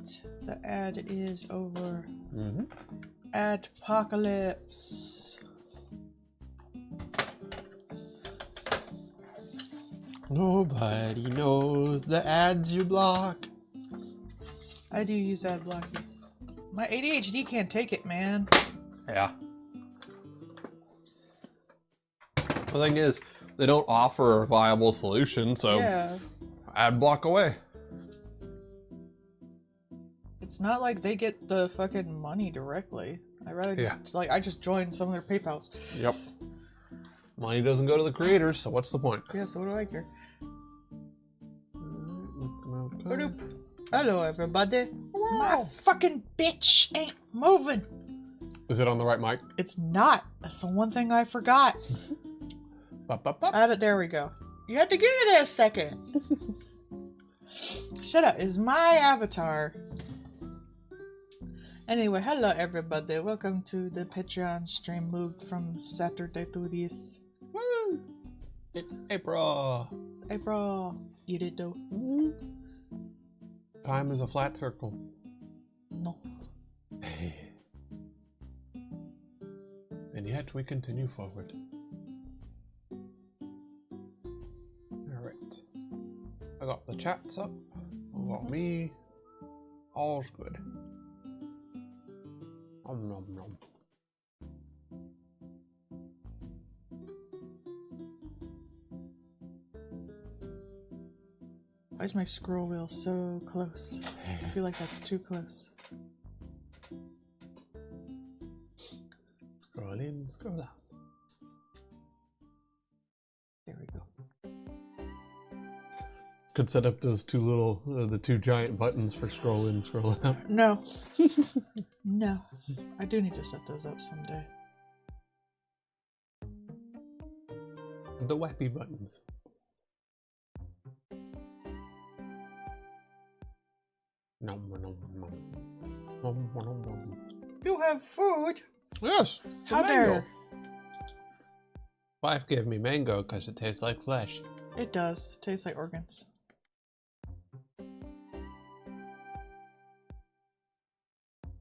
Alright, the ad is over. Mm-hmm. Adpocalypse. Nobody knows the ads you block. I do use ad blockies. My ADHD can't take it, man. Yeah. The thing is, they don't offer a viable solution, so Yeah. ad block away. It's not like they get the fucking money directly. I'd rather just, I just joined some of their PayPals. Yep. Money doesn't go to the creators, so what's the point? Yeah, so what do I care? Look, Ba-doop. Hello, everybody. My fucking bitch ain't moving. is it on the right mic? It's not. That's the one thing I forgot. Bop, bop, bop. There we go. You have to give me that a second. Shut up. Is my avatar. Anyway, hello everybody. Welcome to the Patreon stream moved from Saturday to this. Woo! It's April. April. Eat it though. Time is a flat circle. No. And yet we continue forward. Alright. I got the chats up. I got me. All's good. Nom nom nom. Why is my scroll wheel so close? I feel like that's too close. Scroll in, scroll out. There we go. Could set up those two little, the two giant buttons for scroll in, scroll out. No. No. I do need to set those up someday. The wappy buttons. Nom nom nom. Nom nom nom. You have food? Yes! the How mango. dare? Wife gave me mango because it tastes like flesh. It does. Tastes like organs.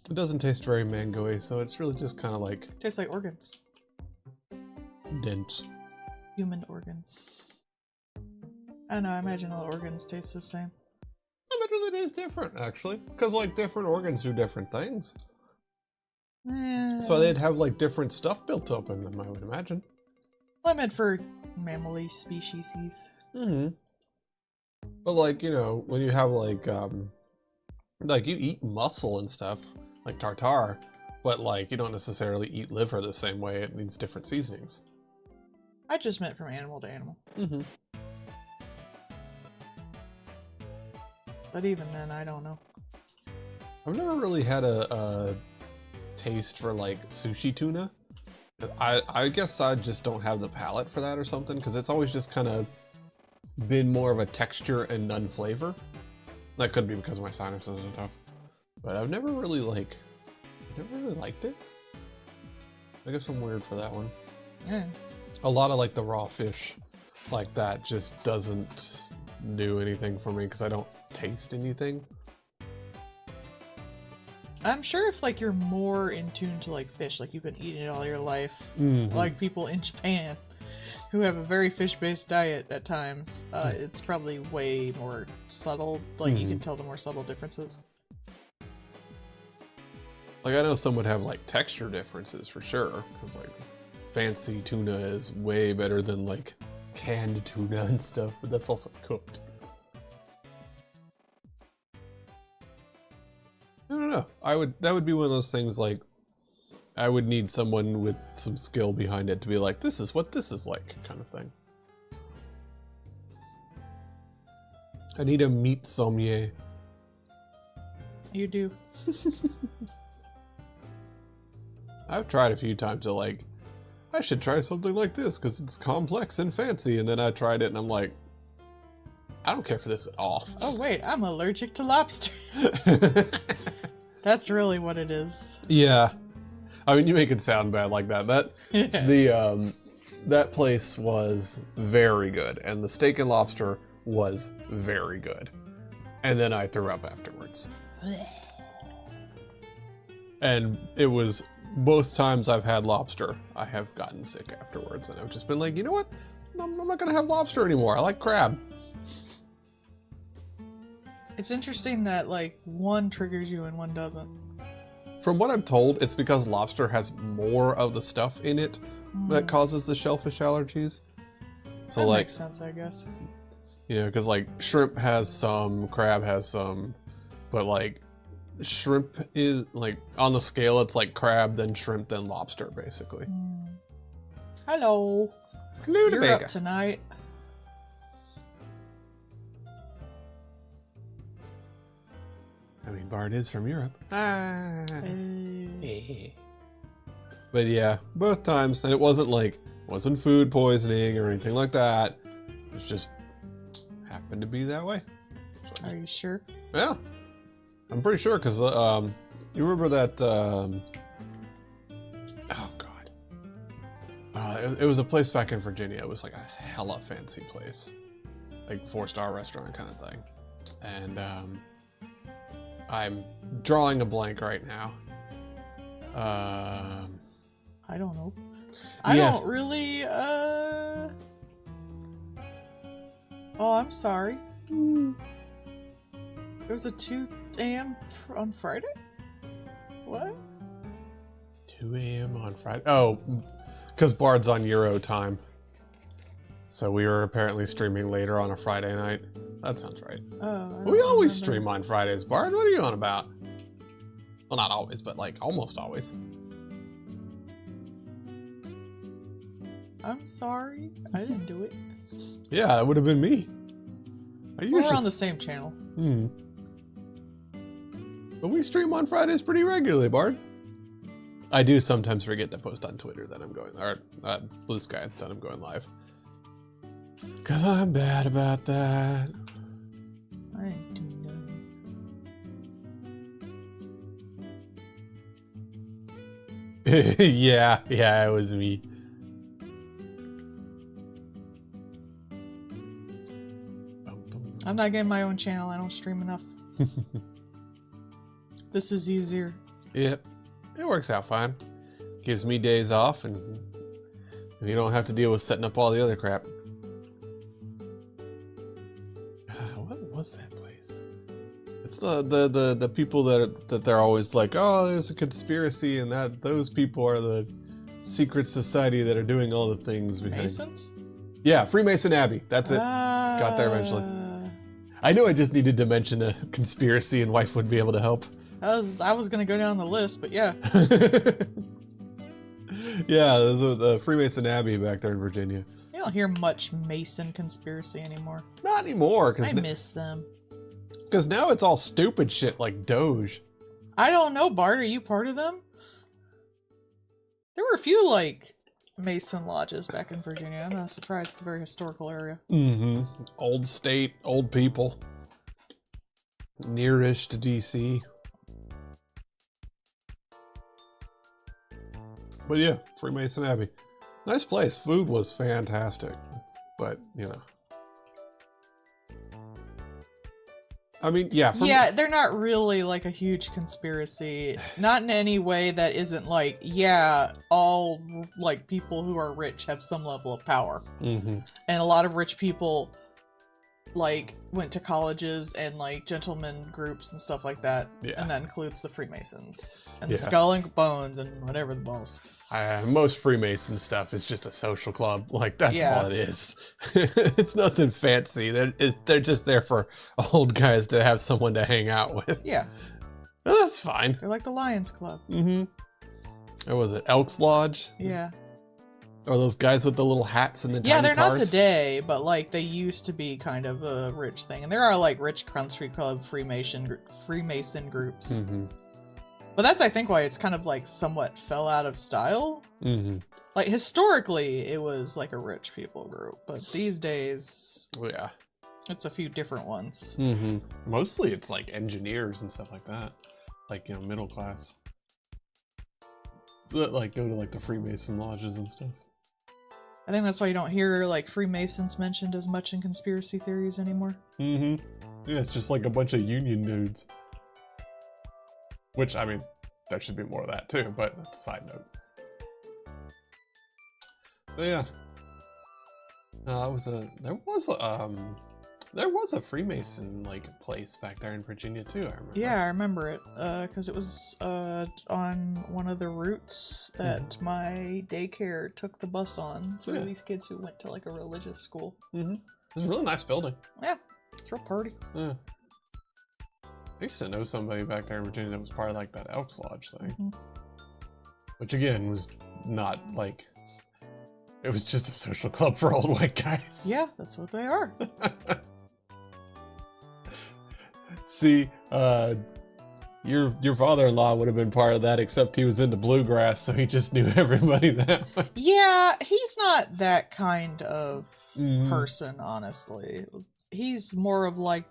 It doesn't taste very mango-y, so it's really just kind of like Tastes like organs. dense. Human organs. I don't know, I imagine all organs taste the same. I bet it is different, actually. Because, like, different organs do different things. So they'd have, like, different stuff built up in them, I would imagine. Well, I meant for mammal-y species. Mm-hmm. But, like, you know, when you have, like, you eat muscle and stuff, like tartare, but, like, you don't necessarily eat liver the same way. It needs different seasonings. I just meant from animal to animal. Mm-hmm. But even then, I don't know. I've never really had a taste for, like, sushi tuna. I guess I just don't have the palate for that or something, because it's always just kind of been more of a texture and none flavor. That could be because of my sinuses and stuff. But I've never really liked it. I guess I'm weird for that one. Yeah. A lot of, like, the raw fish like that just doesn't do anything for me because I don't taste anything. I'm sure if, like, you're more in tune to, like, fish, like, you've been eating it all your life, Mm-hmm. like people in Japan who have a very fish-based diet at times, it's probably way more subtle. Like, you can tell the more subtle differences. Like, I know some would have, like, texture differences for sure, because, like, fancy tuna is way better than, like, canned tuna and stuff, but that's also cooked. I don't know. That would be one of those things, like, I would need someone with some skill behind it to be like, this is what this is like, kind of thing. I need a meat sommelier. You do. I've tried a few times to, like, I should try something like this because it's complex and fancy, and then I tried it and I'm like, I don't care for this at all. Oh wait, I'm allergic to lobster. That's really what it is. Yeah. I mean, you make it sound bad like that. That place was very good, and the steak and lobster was very good. And then I threw up afterwards. Blech. And it was both times I've had lobster, I have gotten sick afterwards. And I've just been like, you know what? I'm not going to have lobster anymore. I like crab. It's interesting that, like, one triggers you and one doesn't. From what I'm told, it's because lobster has more of the stuff in it that causes the shellfish allergies. So, that like, makes sense, I guess. you know, because, like, shrimp has some, crab has some, but, like, shrimp is, like, on the scale, it's like crab, then shrimp, then lobster, basically. Hello. Hello, You're up tonight. I mean, Bart is from Europe. Ah. Hey. But yeah, both times, and it wasn't food poisoning or anything like that. It just happened to be that way. Are you sure? Yeah, I'm pretty sure because you remember that. Oh God, it was a place back in Virginia. It was like a hella fancy place, like 4-star restaurant kind of thing, and I'm drawing a blank right now. I don't know. I don't really, Oh, I'm sorry. There was a 2 a.m. on Friday? What? 2 a.m. on Friday? Oh, because Bard's on Euro time. So we were apparently streaming later on a Friday night. That sounds right. We always stream on Fridays, Bard. What are you on about? Well, not always, but like almost always. I'm sorry. I didn't do it. Yeah, it would have been me. We're on the same channel. But we stream on Fridays pretty regularly, Bard. I do sometimes forget to post on Twitter that I'm going, or Blue Sky that I'm going live. Because I'm bad about that. I ain't do nothing. yeah, it was me. I'm not getting my own channel. I don't stream enough. This is easier. Yep, it works out fine. Gives me days off, and you don't have to deal with setting up all the other crap. What was that place? It's the people that they're always like, oh, there's a conspiracy, and that those people are the secret society that are doing all the things behind. Masons? Yeah, Freemason Abbey. That's it. Got there eventually. I knew I just needed to mention a conspiracy, and wife would be able to help. I was gonna go down the list, but yeah. Yeah, there's the Freemason Abbey back there in Virginia. You don't hear much Mason conspiracy anymore. Not anymore. I miss them. Because now it's all stupid shit like Doge. I don't know, Bart. Are you part of them? There were a few, like, Mason lodges back in Virginia. I'm not surprised. It's a very historical area. Mm-hmm. Old state, old people. Nearish to DC. But yeah, Freemason Abbey. Nice place. Food was fantastic. But, you know. I mean, yeah. Yeah, they're not really like a huge conspiracy. Not in any way that isn't like, yeah, all like people who are rich have some level of power. Mm-hmm. And a lot of rich people like went to colleges and like gentlemen groups and stuff like that. Yeah. And that includes the Freemasons and the Skull and Bones and whatever the balls. Most Freemason stuff is just a social club. Like, that's all it is. It's nothing fancy. They're just there for old guys to have someone to hang out with. Yeah. And that's fine. They're like the Lions Club. Mm-hmm. Or was it Elks Lodge? Yeah. Or those guys with the little hats and the tiny they're cars? not today, but like they used to be kind of a rich thing. And there are like rich country club Freemason groups. Mm-hmm. But that's, I think, why it's kind of like somewhat fell out of style. Mm-hmm. Like historically, it was like a rich people group, but these days, yeah, it's a few different ones. Mm-hmm. Mostly, it's like engineers and stuff like that, like, you know, middle class. That like go to like the Freemason lodges and stuff. I think that's why you don't hear like Freemasons mentioned as much in conspiracy theories anymore. Mm-hmm. Yeah, it's just like a bunch of union dudes. Which, I mean, there should be more of that too, but that's a side note. But yeah. There was a Freemason like place back there in Virginia too, I remember. Yeah, I remember it, because it was on one of the routes that my daycare took the bus on for these kids who went to like a religious school. It was a really nice building. Yeah, it's real pretty. Yeah. I used to know somebody back there in Virginia that was part of like that Elks Lodge thing. Which again was not like, it was just a social club for old white guys. Yeah, that's what they are. See, your father-in-law would have been part of that, except he was into bluegrass, so he just knew everybody that way. Yeah, he's not that kind of person, honestly. He's more of like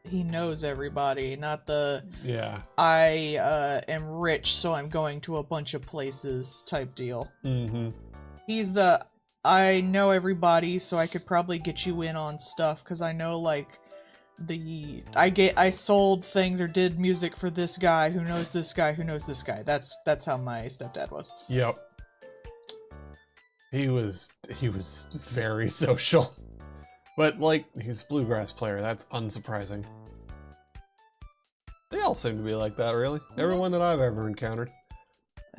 he knows everybody, not I am rich, so I'm going to a bunch of places type deal. He's I know everybody, so I could probably get you in on stuff, because I know like I sold things or did music for this guy who knows this guy who knows this guy. That's how my stepdad was. Yep. He was very social. But like, he's a bluegrass player, that's unsurprising. They all seem to be like that, really. Everyone that I've ever encountered.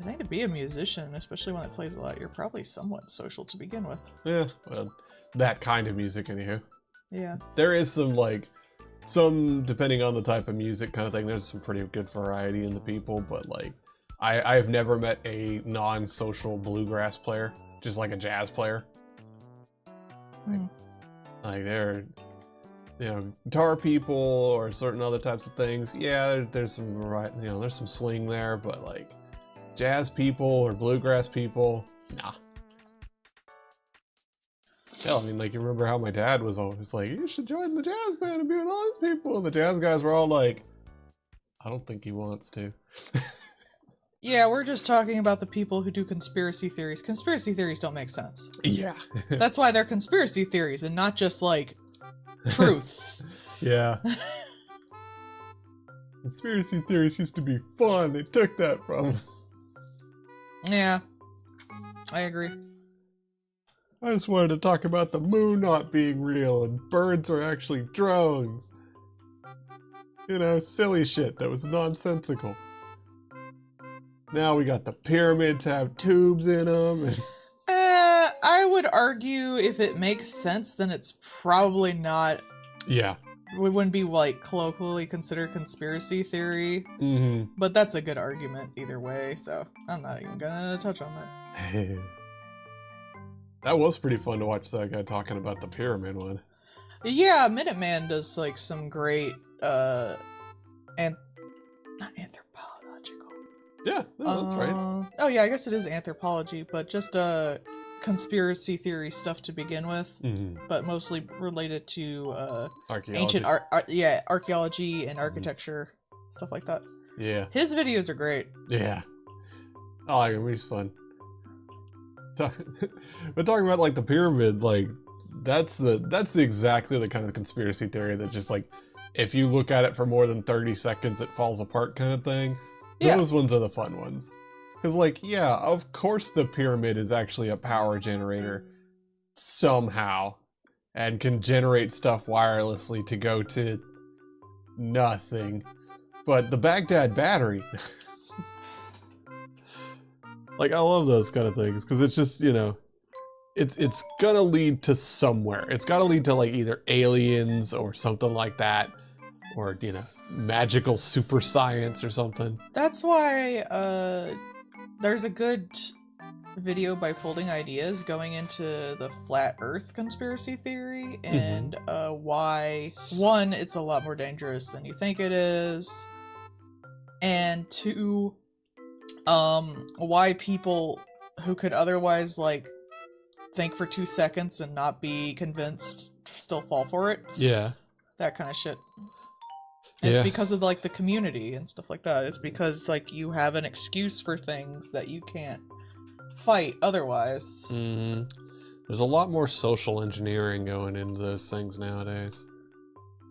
I think to be a musician, especially one that plays a lot, you're probably somewhat social to begin with. Yeah, well, that kind of music anyhow. Yeah. There is some, depending on the type of music kind of thing, there's some pretty good variety in the people, but like, I've never met a non-social bluegrass player, just like a jazz player. Like they're, guitar people or certain other types of things. Yeah, there's some variety, there's some swing there, but like jazz people or bluegrass people, nah. Yeah, I mean, like, you remember how my dad was always like, you should join the jazz band and be with all these people. And the jazz guys were all like, I don't think he wants to. Yeah, we're just talking about the people who do conspiracy theories. Conspiracy theories don't make sense. Yeah. That's why they're conspiracy theories and not just, like, truth. Yeah. Conspiracy theories used to be fun. They took that from us. Yeah. I agree. I just wanted to talk about the moon not being real and birds are actually drones. Silly shit that was nonsensical. Now we got the pyramids have tubes in them. I would argue if it makes sense, then it's probably not. Yeah. It wouldn't be like colloquially considered conspiracy theory. But that's a good argument either way, so I'm not even gonna touch on that. That was pretty fun to watch that guy talking about the pyramid one. Yeah, Minuteman does like some great not anthropological. Yeah, no, that's right. Oh yeah, I guess it is anthropology, but just conspiracy theory stuff to begin with, but mostly related to ancient archaeology and architecture, stuff like that. Yeah. His videos are great. Yeah. Oh, he's fun. But talking about like the pyramid, like that's exactly the kind of conspiracy theory that just like, if you look at it for more than 30 seconds, it falls apart kind of thing. Yeah. Those ones are the fun ones. Because like, yeah, of course the pyramid is actually a power generator somehow and can generate stuff wirelessly to go to nothing. But the Baghdad battery... Like, I love those kind of things, because it's just, it's gonna lead to somewhere. It's gotta lead to, like, either aliens or something like that, or, magical super science or something. That's why, there's a good video by Folding Ideas going into the Flat Earth conspiracy theory, and, why, one, it's a lot more dangerous than you think it is, and two, why people who could otherwise, like, think for 2 seconds and not be convinced still fall for it. Yeah. That kind of shit. It's because of, like, the community and stuff like that. It's because, like, you have an excuse for things that you can't fight otherwise. There's a lot more social engineering going into those things nowadays.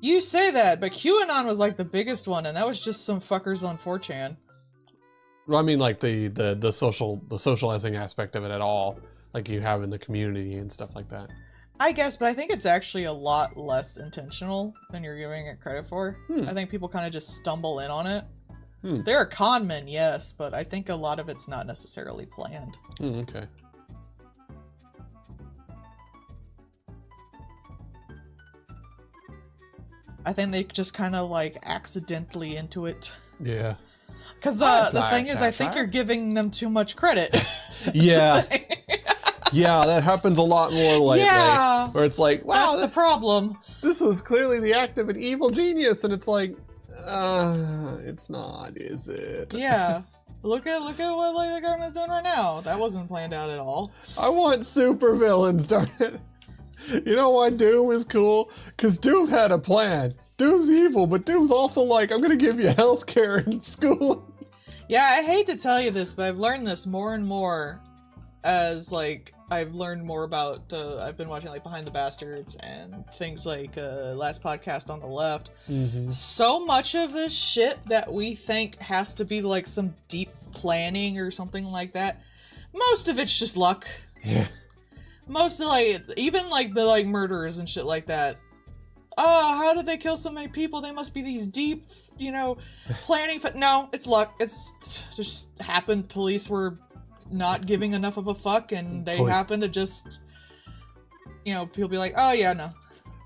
You say that, but QAnon was, like, the biggest one, and that was just some fuckers on 4chan. Well, I mean, like the socializing aspect of it at all, like you have in the community and stuff like that. I guess, but I think it's actually a lot less intentional than you're giving it credit for. I think people kind of just stumble in on it. There are con men, yes, but I think a lot of it's not necessarily planned. Okay. I think they just kind of like accidentally into it. Yeah. Because the thing is, I think you're giving them too much credit. Yeah. Yeah, that happens a lot more lately. Yeah. Where it's like, wow, that's the problem. This was clearly the act of an evil genius, and it's like, it's not, is it? Yeah. Look at what like the government's doing right now. That wasn't planned out at all. I want super villains, darn it. You know why Doom is cool? Because Doom had a plan. Doom's evil, but Doom's also like, I'm gonna give you healthcare and school. Yeah, I hate to tell you this, but I've learned this more and more as like I've learned more about I've been watching like Behind the Bastards and things like Last Podcast on the Left. So much of this shit that we think has to be like some deep planning or something like that, most of it's just luck. Yeah. Most of like even like the like murderers and shit like that. Oh, how did they kill so many people? They must be these deep, you know, planning. No, it's luck. It's just happened. Police were not giving enough of a fuck, and they happen to just, you know, people be like, oh yeah, no.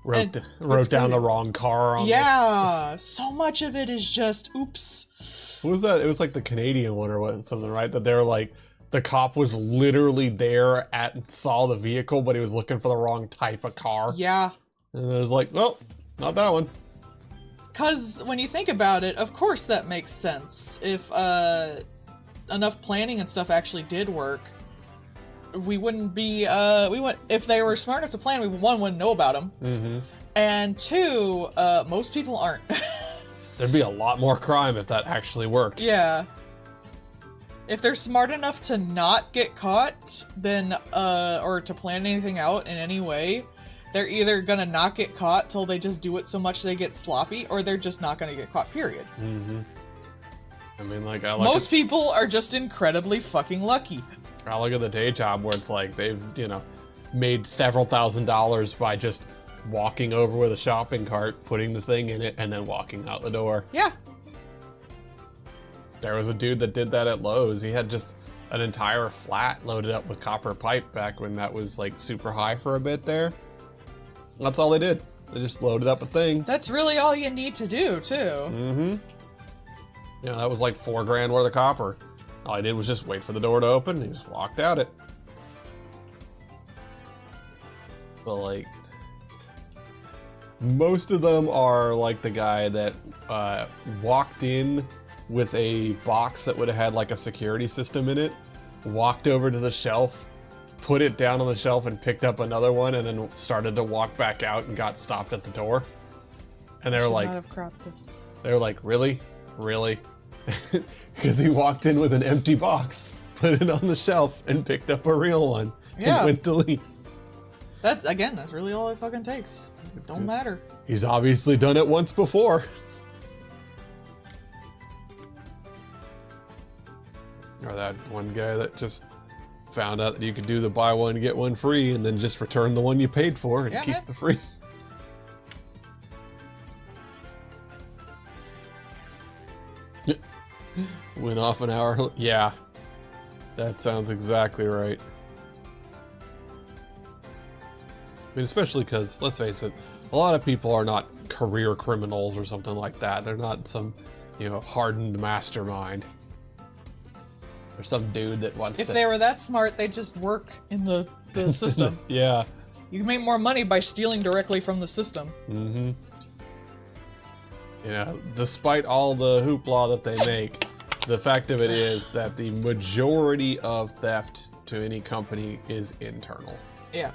Wrote down the wrong car on so much of it is just oops. What was that? It was like the Canadian one or what, something, right? That they were like, the cop was literally there saw the vehicle, but he was looking for the wrong type of car. Yeah. And it was like, well, not that one. Because when you think about it, of course that makes sense. If enough planning and stuff actually did work, we wouldn't be, if they were smart enough to plan, we wouldn't know about them. And two, most people aren't. There'd be a lot more crime if that actually worked. Yeah. If they're smart enough to not get caught, then, or to plan anything out in any way, they're either gonna not get caught till they just do it so much they get sloppy, or they're just not gonna get caught, period. I mean, like, most people are just incredibly fucking lucky. I look at the day job where it's like they've, you know, made several $1,000s by just walking over with a shopping cart, putting the thing in it, and then walking out the door. Yeah. There was a dude that did that at Lowe's. He had just an entire flat loaded up with copper pipe back when that was like super high for a bit there. That's all they did. They just loaded up a thing. That's really all you need to do, too. Yeah, that was like $4,000 worth of copper. All I did was just wait for the door to open and he just walked out it. But like, most of them are like the guy that walked in with a box that would have had like a security system in it, walked over to the shelf, put it down on the shelf and picked up another one, and then started to walk back out and got stopped at the door. And they were like, not have cropped this. They were like, really? Really? Because he walked in with an empty box, put it on the shelf, and picked up a real one. And went to leave. That's really all it fucking takes. It don't matter. He's obviously done it once before. Or that one guy that just found out that you could do the buy one, get one free, and then just return the one you paid for and keep the free. Went off an hour. Yeah, that sounds exactly right. I mean, especially because, let's face it, a lot of people are not career criminals or something like that. They're not some, you know, hardened mastermind. Or some dude that wants to... If they were that smart, they'd just work in the system. Yeah. You can make more money by stealing directly from the system. Yeah, despite all the hoopla that they make, the fact of it is that the majority of theft to any company is internal. Yeah.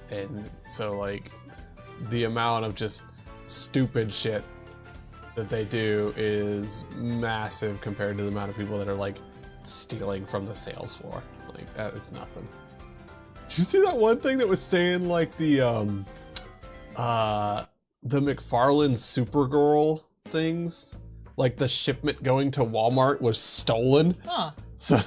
And so, like, the amount of just stupid shit that they do is massive compared to the amount of people that are, like, stealing from the sales floor. Like, that is nothing. Did you see that one thing that was saying, like, the McFarlane Supergirl things? like the shipment going to Walmart was stolen. Huh. So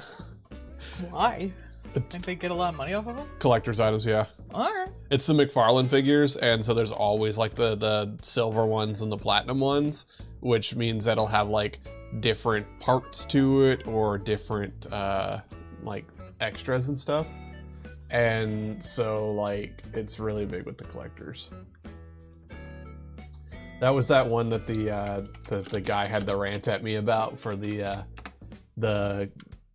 Why? Think they get a lot of money off of them? collector's items, yeah. Alright. It's the McFarlane figures, and so there's always like the silver ones and the platinum ones, which means that it'll have like different parts to it or different like extras and stuff. And so like it's really big with the collectors. That was that one that the guy had the rant at me about for the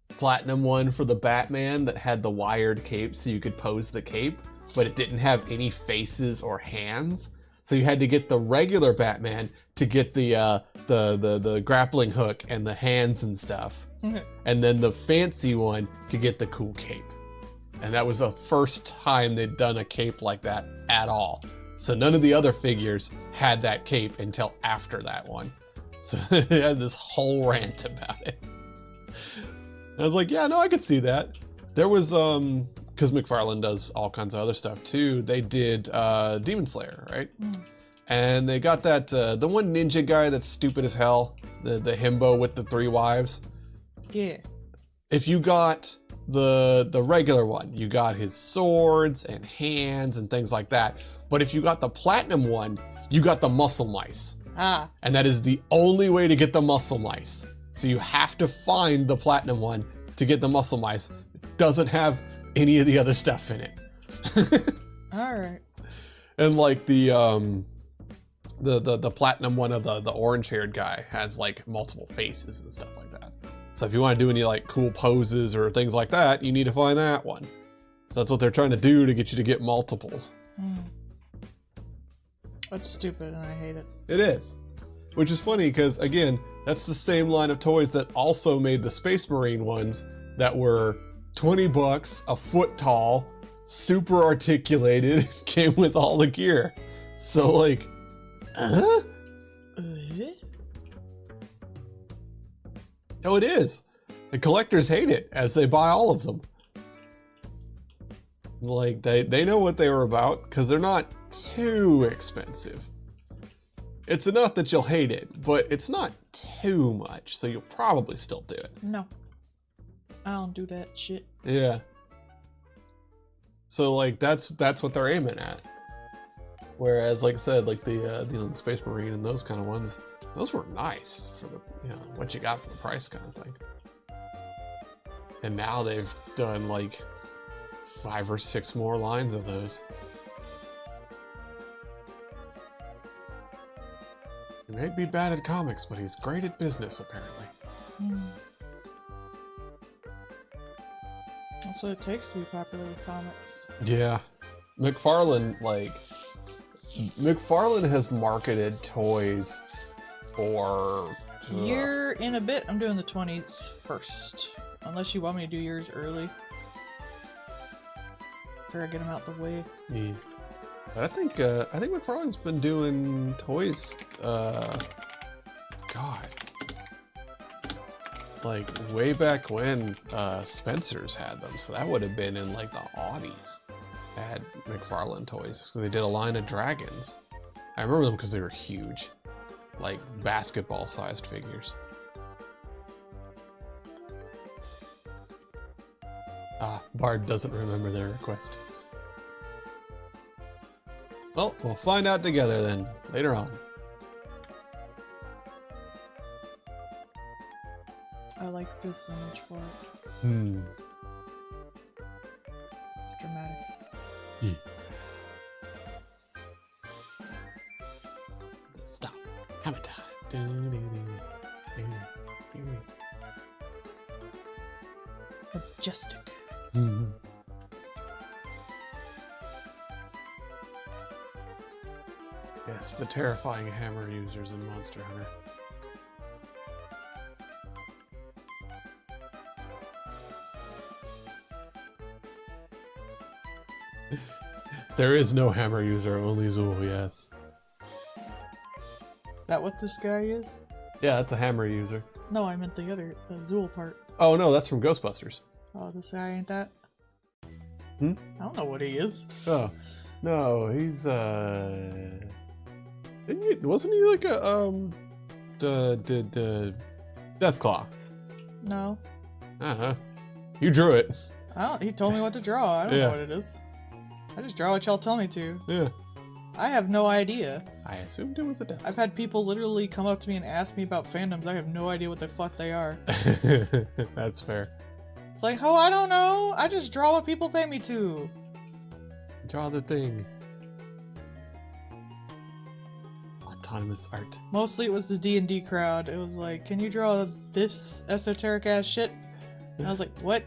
platinum one for the Batman that had the wired cape so you could pose the cape, but it didn't have any faces or hands. So you had to get the regular Batman to get the grappling hook and the hands and stuff. Okay. And then the fancy one to get the cool cape. And that was the first time they'd done a cape like that at all. So none of the other figures had that cape until after that one. So they had this whole rant about it. I was like, yeah, no, I could see that. There was, because McFarlane does all kinds of other stuff too. They did Demon Slayer, right? Mm. And they got that, the one ninja guy that's stupid as hell, the himbo with the 3 wives. Yeah. If you got the regular one, you got his swords and hands and things like that. But if you got the platinum one, you got the muscle mice. Ah. And that is the only way to get the muscle mice. So you have to find the platinum one to get the muscle mice. It doesn't have any of the other stuff in it. Alright. And like the platinum one of the orange-haired guy has like multiple faces and stuff like that. So if you want to do any like cool poses or things like that, you need to find that one. So that's what they're trying to do to get you to get multiples. Mm. That's stupid and I hate it. It is. Which is funny because, again, that's the same line of toys that also made the Space Marine ones that were $20, a foot tall, super articulated, came with all the gear. So like, huh? No, it is. The collectors hate it as they buy all of them. Like they know what they were about because they're not too expensive. It's enough that you'll hate it, but it's not too much, so you'll probably still do it. No. I don't do that shit. Yeah. So like that's what they're aiming at. Whereas, like I said, like the Space Marine and those kind of ones, those were nice for the what you got for the price kind of thing. And now they've done like 5 or 6 more lines of those. He may be bad at comics, but he's great at business, apparently. Mm. That's what it takes to be popular with comics. Yeah. McFarlane has marketed toys for... Year in a bit. I'm doing the 20s first. Unless you want me to do yours early. After I get them out the way. Yeah. But I think McFarlane's been doing toys, God. Like way back when Spencer's had them. So that would have been in like the Audis. They had McFarlane toys. They did a line of dragons. I remember them because they were huge. Like basketball-sized figures. Ah, Bard doesn't remember their request. Well, we'll find out together then, later on. I like this image for it. Hmm. It's dramatic. Yeah. Stop. Hammer time. Majestic. Mm-hmm. Yes, the terrifying hammer users in Monster Hunter. There is no hammer user, only Zool, yes. Is that what this guy is? Yeah, that's a hammer user. No, I meant the Zool part. Oh no, that's from Ghostbusters. Oh, this guy ain't that? Hmm? I don't know what he is. Oh. No, he's wasn't he like a the Deathclaw? No. I don't know. You drew it. He told me what to draw. I don't Yeah. know what it is. I just draw what y'all tell me to. Yeah. I have no idea. I assumed it was a death. I've had people literally come up to me and ask me about fandoms. I have no idea what the fuck they are. That's fair. It's like, oh, I don't know. I just draw what people pay me to. Draw the thing. Autonomous art. Mostly it was the D&D crowd. It was like, can you draw this esoteric ass shit? And I was like, what?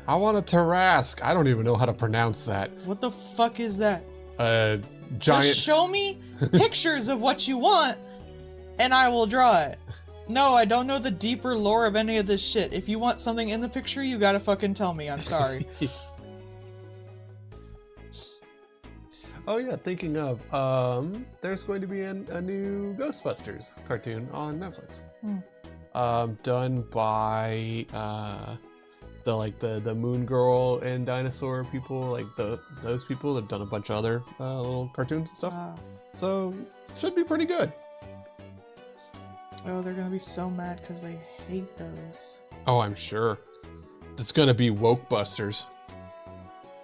I want a Tarrasque. I don't even know how to pronounce that. What the fuck is that? Giant. Just show me pictures of what you want, and I will draw it. No, I don't know the deeper lore of any of this shit. If you want something in the picture, you gotta fucking tell me. I'm sorry. Oh yeah, thinking of, there's going to be a new Ghostbusters cartoon on Netflix. Done by the Moon Girl and Dinosaur people, like those people that have done a bunch of other little cartoons and stuff. Wow. So should be pretty good. Oh, they're gonna be so mad because they hate those. Oh, I'm sure. It's gonna be Woke Busters.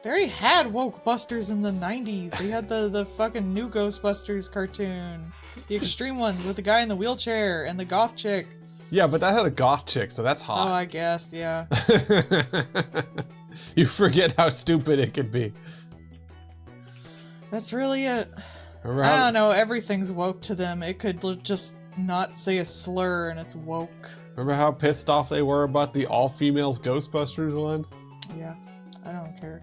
They already had Woke Busters in the 90s. They had the fucking new Ghostbusters cartoon. The extreme one with the guy in the wheelchair and the goth chick. Yeah, but that had a goth chick, so that's Oh, hot. I guess, yeah. You forget how stupid it could be. That's really it. Remember I how- don't know, everything's woke to them. It could just not say a slur and it's woke. Remember how pissed off they were about the all-females Ghostbusters one? Yeah, I don't care.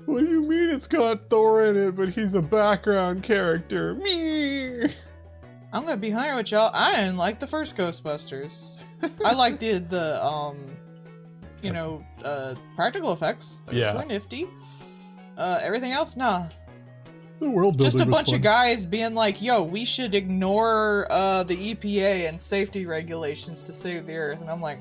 What do you mean it's got Thor in it, but he's a background character? Me. I'm gonna be honest with y'all, I didn't like the first Ghostbusters. I liked practical effects. Those Yeah. were nifty. Everything else, nah. The world Just a building was bunch of fun. guys being like, yo, we should ignore the EPA and safety regulations to save the Earth. And I'm like,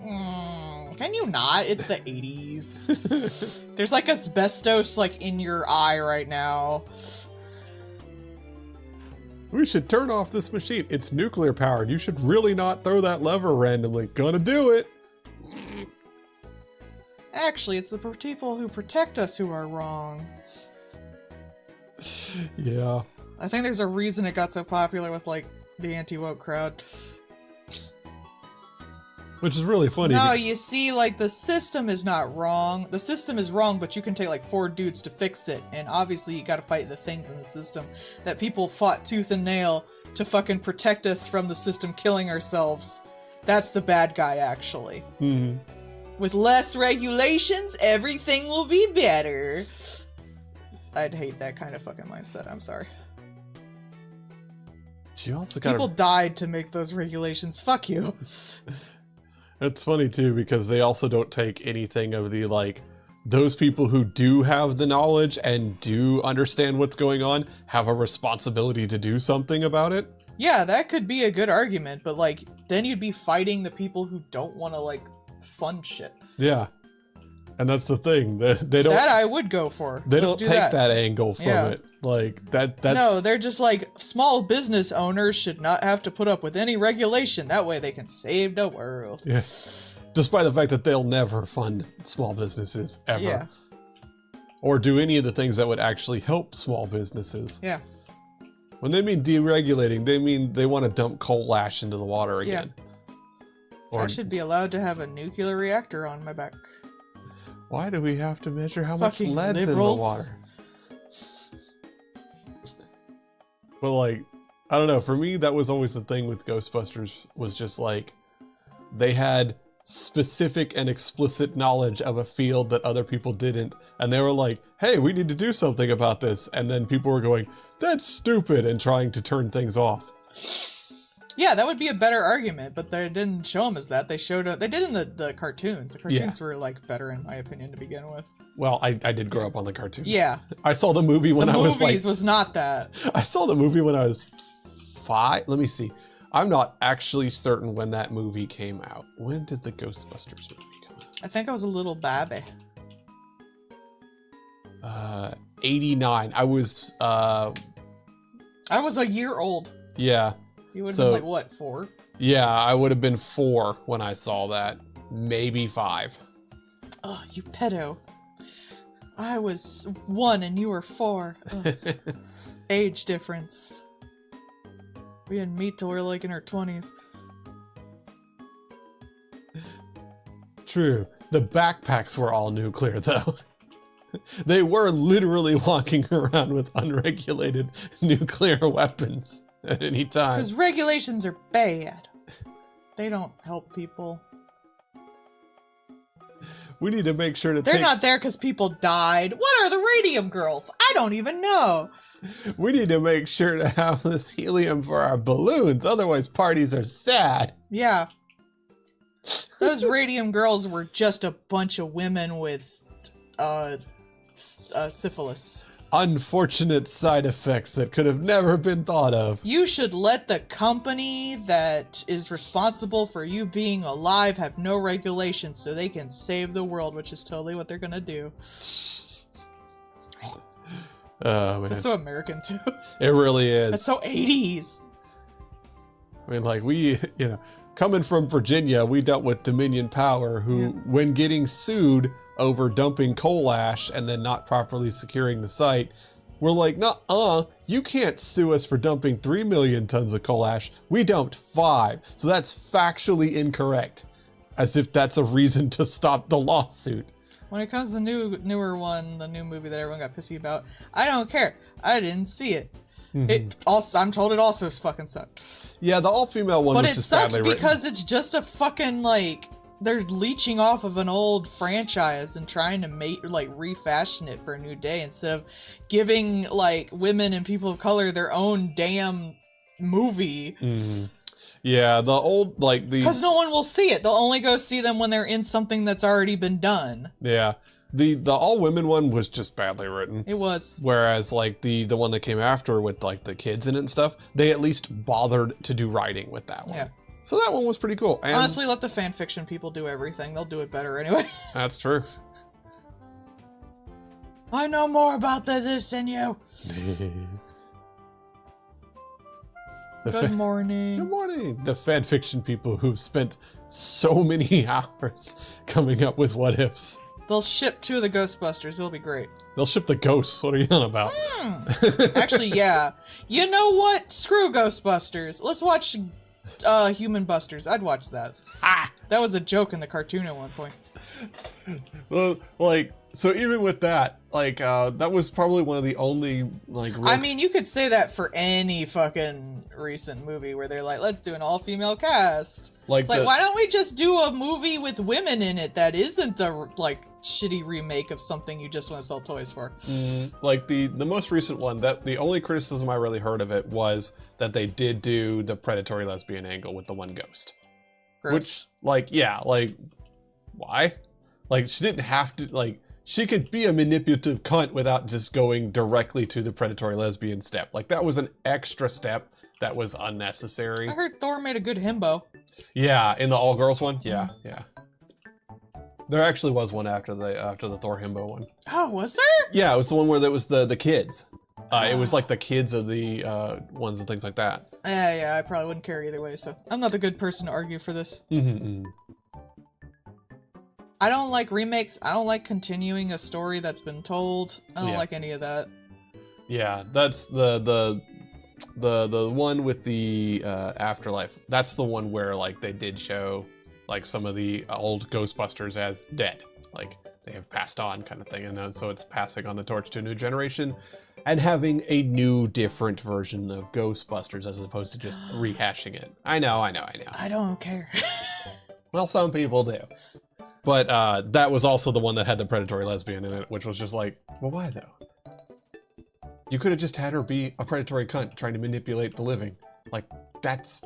can you not? It's the 80s. There's like asbestos like in your eye right now. We should turn off this machine. It's nuclear powered. You should really not throw that lever randomly. Gonna do it. Actually, it's the people who protect us who are wrong. Yeah. I think there's a reason it got so popular with like the anti-woke crowd. Which is really funny. No, you see, like, the system is not wrong. The system is wrong, but you can take, like, 4 dudes to fix it. And obviously, you gotta fight the things in the system that people fought tooth and nail to fucking protect us from the system killing ourselves. That's the bad guy, actually. Mhm. With less regulations, everything will be better. I'd hate that kind of fucking mindset, I'm sorry. She also got People died to make those regulations, fuck you. It's funny too because they also don't take anything of the like those people who do have the knowledge and do understand what's going on have a responsibility to do something about it. Yeah, that could be a good argument, but like then you'd be fighting the people who don't want to like fund shit. Yeah. And that's the thing. They don't That I would go for. they Let's don't do take that angle from Yeah. it. Like that's No, they're just like small business owners should not have to put up with any regulation. That way they can save the world. Yeah. Despite the fact that they'll never fund small businesses ever. Yeah. Or do any of the things that would actually help small businesses. Yeah. When they mean deregulating, they mean they want to dump coal ash into the water Yeah. again. I should be allowed to have a nuclear reactor on my back. Why do we have to measure how Fucking much lead's liberals. in the water? But like, I don't know, for me that was always the thing with Ghostbusters was just like they had specific and explicit knowledge of a field that other people didn't, and they were like, hey, we need to do something about this, and then people were going, that's stupid, and trying to turn things off. Yeah, that would be a better argument, but they didn't show them as that. They showed they did in the cartoons. The cartoons were like better in my opinion to begin with. Well, I did grow up on the cartoons. Yeah. I saw the movie when The I was like movies was not that. I saw the movie when I was 5. Let me see. I'm not actually certain when that movie came out. When did the Ghostbusters movie come I think I was a little babby. out? 89. I was I was a year old. yeah. You would have So- been like, what, 4? Yeah, I would have been 4 when I saw that. Maybe 5. Oh, you pedo. I was 1 and you were 4. Ugh. Age difference. We didn't meet till we were like in our 20s. True. The backpacks were all nuclear, though. They were literally walking around with unregulated nuclear weapons at any time. Because regulations are bad. They don't help people. We need to make sure to They're take... not there because people died. What are the radium girls? I don't even know. We need to make sure to have this helium for our balloons, otherwise parties are sad. Yeah. Those radium girls were just a bunch of women with syphilis. Unfortunate side effects that could have never been thought of. You should let the company that is responsible for you being alive have no regulations so they can save the world, which is totally what they're gonna do. Oh, man. That's so American too. It really is. That's so 80s. I mean, like, we, you know, coming from Virginia, we dealt with Dominion Power, who, when getting sued over dumping coal ash and then not properly securing the site, we're like, nuh-uh, you can't sue us for dumping 3 million tons of coal ash. We dumped 5. So that's factually incorrect. As if that's a reason to stop the lawsuit. When it comes to newer one, the new movie that everyone got pissy about, I don't care. I didn't see it. It also, I'm told it also fucking sucked. Yeah, the all-female one But was it just sucks badly because it's just a fucking, like, they're leeching off of an old franchise and trying to refashion it for a new day instead of giving, like, women and people of color their own damn movie. written. Yeah, the old, like, the... Because no one will see it. They'll only go see them when they're in something that's already been done. Yeah. The all-women one was just badly written. It was. Whereas, like, the one that came after with, like, the kids in it and stuff, they at least bothered to do writing with that one. Yeah. So that one was pretty cool. And Honestly, let the fan fiction people do everything. They'll do it better anyway. that's true. I know more about this than you. Good morning. Good morning. The fan fiction people who've spent so many hours coming up with what ifs. They'll ship 2 of the Ghostbusters. It'll be great. They'll ship the ghosts. What are you on about? Actually, yeah. You know what? Screw Ghostbusters. Let's watch Human Busters. I'd watch that. That was a joke in the cartoon at one point. Well, like, so even with that, like, that was probably one of the only, like... I mean, you could say that for any fucking recent movie where they're like, let's do an all-female cast. Like, It's like, why don't we just do a movie with women in it that isn't a, like, shitty remake of something you just want to sell toys for? like, the most recent one, that the only criticism I really heard of it was that they did do the predatory lesbian angle with the one ghost. Gross. Which, like, yeah, like, why? Like, she didn't have to, like, she could be a manipulative cunt without just going directly to the predatory lesbian step. Like, that was an extra step that was unnecessary. I heard Thor made a good himbo. Yeah, in the all-girls one? Yeah, yeah. There actually was one after the Thor himbo one. Oh, was there? Yeah, it was the one where there was the kids. It was like the kids of the ones and things like that. Yeah, I probably wouldn't care either way, so I'm not the good person to argue for this. I don't like remakes. I don't like continuing a story that's been told. I don't like any of that. Yeah, that's the one with the afterlife. That's the one where, like, they did show, like, some of the old Ghostbusters as dead, like they have passed on, kind of thing, and then so it's passing on the torch to a new generation and having a new, different version of Ghostbusters as opposed to just rehashing it. I know. I don't care. Well, some people do. But that was also the one that had the predatory lesbian in it, which was just like, well, why though? You could have just had her be a predatory cunt trying to manipulate the living. Like, that's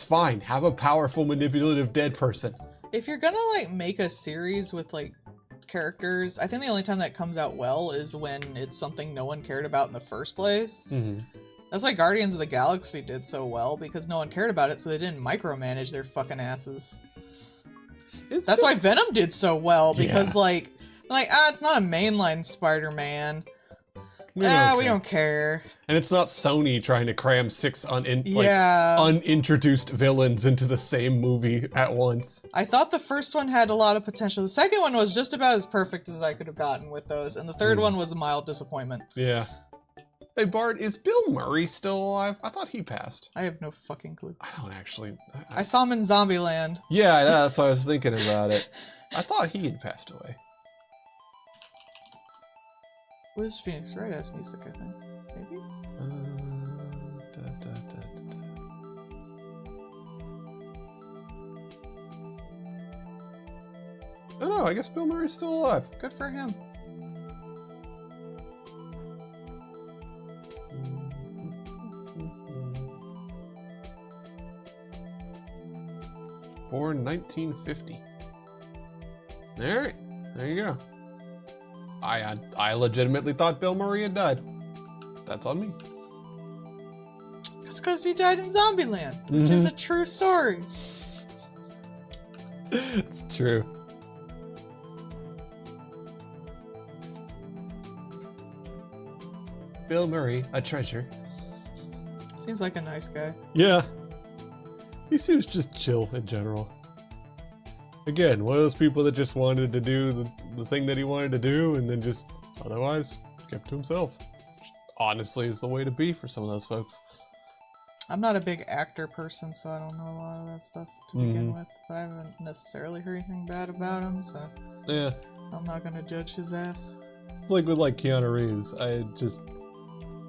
fine. Have a powerful, manipulative dead person. If you're gonna, like, make a series with, like, characters, I think the only time that comes out well is when it's something no one cared about in the first place. That's why Guardians of the Galaxy did so well, because no one cared about it, so they didn't micromanage their fucking asses. That's why Venom did so well, because, like, it's not a mainline Spider-Man. We we care. don't care. And it's not Sony trying to cram 6 Yeah. unintroduced villains into the same movie at once. I thought the first one had a lot of potential. The second one was just about as perfect as I could have gotten with those, and the third one was a mild disappointment. Yeah. Hey Bart, is Bill Murray still alive? I thought he passed. I have no fucking clue. I don't actually. I saw him in Zombieland. Yeah, that's why I was thinking about it. I thought he had passed away. What is Phoenix Wright has music, I think. Maybe? Oh no, I guess Bill Murray's still alive. Good for him. Born 1950. Alright, there you go. I legitimately thought Bill Murray had died. That's on me. It's because he died in Zombieland, which is a true story. It's true. Bill Murray, a treasure. Seems like a nice guy. Yeah. He seems just chill in general. Again, one of those people that just wanted to do the thing that he wanted to do and then just otherwise kept to himself. Which honestly is the way to be for some of those folks. I'm not a big actor person, so I don't know a lot of that stuff to begin with. But I haven't necessarily heard anything bad about him, so Yeah. I'm not gonna judge his ass. Like with Keanu Reeves,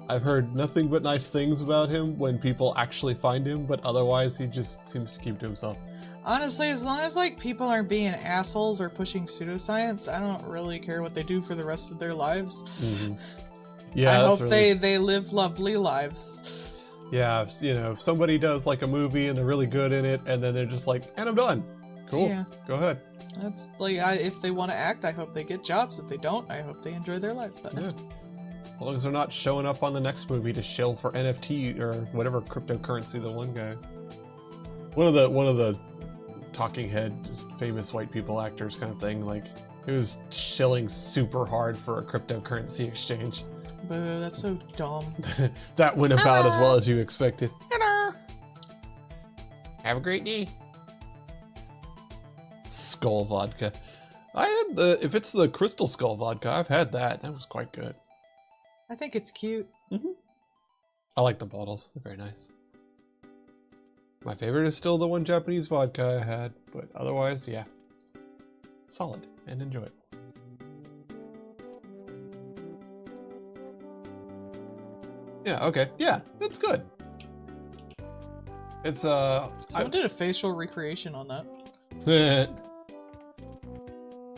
I've heard nothing but nice things about him when people actually find him, but otherwise he just seems to keep to himself. Honestly, as long as like people aren't being assholes or pushing pseudoscience, I don't really care what they do for the rest of their lives. Yeah, I that's hope really... they live lovely lives. Yeah, if somebody does like a movie and they're really good in it, and then they're just like, and I'm done. Cool. Yeah. Go ahead. That's like, if they want to act, I hope they get jobs. If they don't, I hope they enjoy their lives. Then. Yeah. As long as they're not showing up on the next movie to shill for NFT or whatever cryptocurrency the one guy. One of the talking head famous white people actors kind of thing, like he was shilling super hard for a cryptocurrency exchange. Boo, that's so dumb. That went about as well as you expected. Hello. Have a great day. Skull vodka. I had if it's the Crystal Skull vodka, I've had that. That was quite good. I think it's cute. I like the bottles. They're very nice. My favorite is still the one Japanese vodka I had, but otherwise, yeah. Solid and enjoy it. Yeah, okay. Yeah, that's good. It's Someone did a facial recreation on that.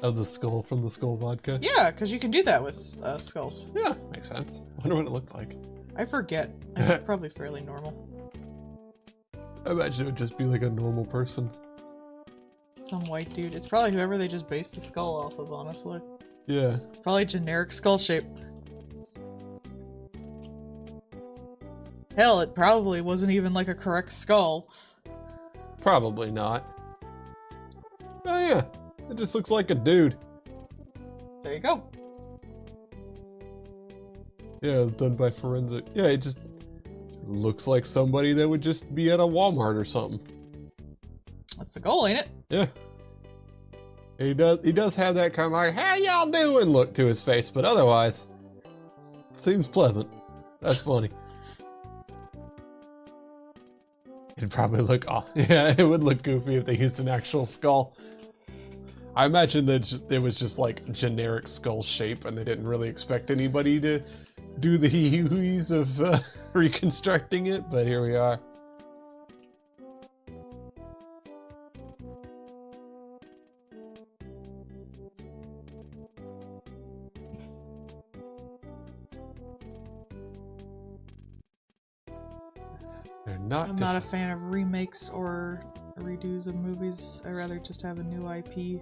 of the skull from the Skull vodka. Yeah, because you can do that with skulls. Yeah, makes sense. I wonder what it looked like. I forget. It's probably fairly normal. I imagine it would just be like a normal person. Some white dude. It's probably whoever they just based the skull off of, honestly. Yeah. Probably generic skull shape. Hell, it probably wasn't even like a correct skull. Probably not. Oh yeah, it just looks like a dude. There you go. Yeah, it was done by forensic. Yeah, it just looks like somebody that would just be at a Walmart or something. That's the goal, ain't it? Yeah. He does have that kind of like, how y'all doing look to his face, but otherwise, seems pleasant. That's funny. It'd probably look, yeah, it would look goofy if they used an actual skull. I imagine that it was just like generic skull shape and they didn't really expect anybody to do the hee-hees of reconstructing it, but here we are. I'm not a fan of remakes or redos of movies. I'd rather just have a new IP.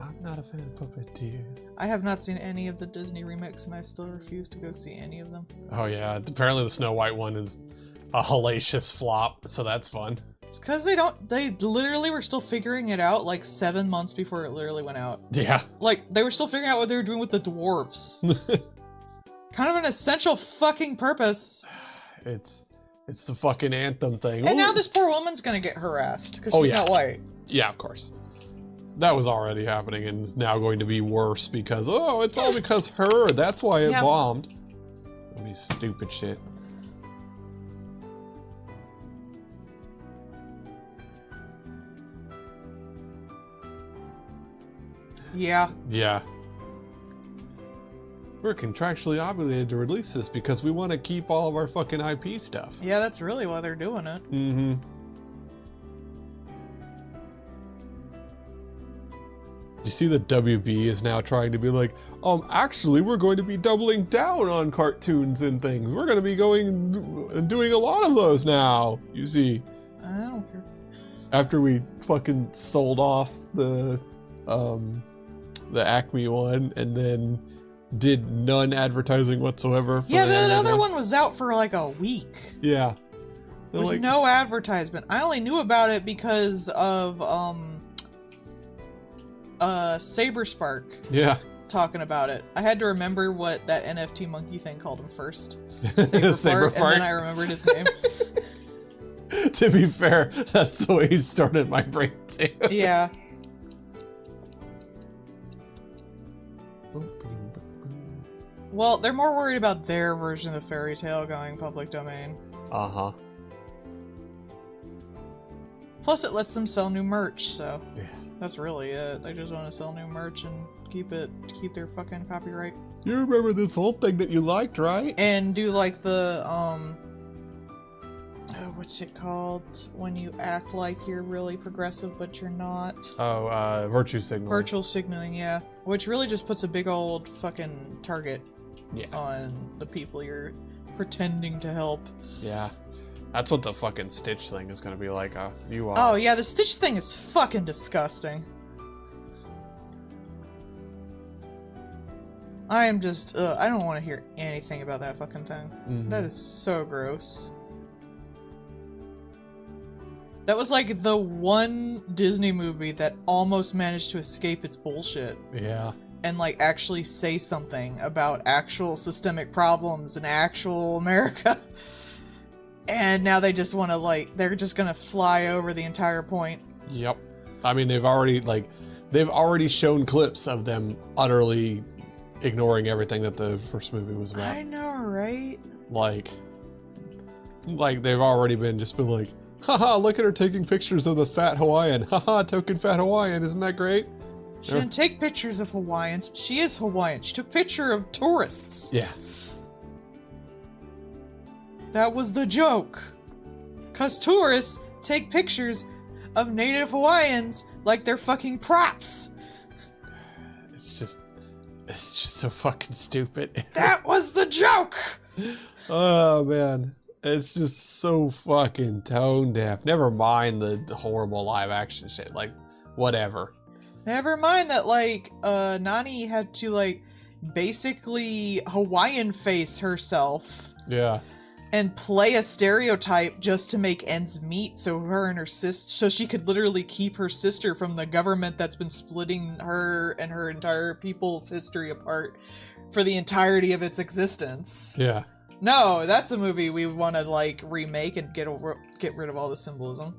I'm not a fan of Puppeteers. I have not seen any of the Disney remakes, and I still refuse to go see any of them. Oh yeah, apparently the Snow White one is a hellacious flop, so that's fun. It's because they literally were still figuring it out like 7 months before it literally went out. Yeah. Like, they were still figuring out what they were doing with the dwarves. Kind of an essential fucking purpose. It's the fucking anthem thing. And now Ooh. this poor woman's gonna get harassed because Oh, she's yeah. not white. Yeah, of course. That was already happening and is now going to be worse because, oh, it's all because her. That's why it Yeah. bombed. That'd be stupid shit. Yeah. Yeah. We're contractually obligated to release this because we want to keep all of our fucking IP stuff. Yeah, that's really why they're doing it. Mm-hmm. You see the WB is now trying to be like, actually, we're going to be doubling down on cartoons and things. We're going to be going and doing a lot of those now. You see, I don't care. after we fucking sold off the Acme one and then did none advertising whatsoever. For Yeah, the that Android other one was out for like a week. Yeah. They're With like, no advertisement. I only knew about it because of Saberspark yeah. talking about it. I had to remember what that NFT monkey thing called him first. Saberfart, and then I remembered his name. To be fair, that's the way he started my brain too. Yeah. Well, they're more worried about their version of the fairy tale going public domain. Uh-huh. Plus, it lets them sell new merch, so Yeah. that's really it. They just want to sell new merch and keep their fucking copyright. You remember this whole thing that you liked, right? And do like the what's it called when you act like you're really progressive but you're not? Oh, virtue signaling. Virtual signaling, yeah. Which really just puts a big old fucking target Yeah. on the people you're pretending to help. Yeah. That's what the fucking Stitch thing is gonna be like. You are. Oh yeah, the Stitch thing is fucking disgusting. I am just, I don't want to hear anything about that fucking thing. Mhm. That is so gross. That was like the one Disney movie that almost managed to escape its bullshit Yeah. and like actually say something about actual systemic problems in actual America. And now they just want to like, they're just gonna fly over the entire point. Yep. I mean, they've already shown clips of them utterly ignoring everything that the first movie was about. I know, right? Like they've already been like, haha, look at her taking pictures of the fat Hawaiian. Haha, token fat Hawaiian. Isn't that great? She didn't take pictures of Hawaiians. She is Hawaiian. She took a picture of tourists. Yeah. That was the joke. 'Cause tourists take pictures of native Hawaiians like they're fucking props. It's just so fucking stupid. That was the joke! Oh man. It's just so fucking tone deaf. Never mind the horrible live action shit. Like, whatever. Never mind that, like, Nani had to, like, basically Hawaiian face herself Yeah. and play a stereotype just to make ends meet so her and her sister, so she could literally keep her sister from the government that's been splitting her and her entire people's history apart for the entirety of its existence. Yeah. No, that's a movie we want to like remake and get rid of all the symbolism.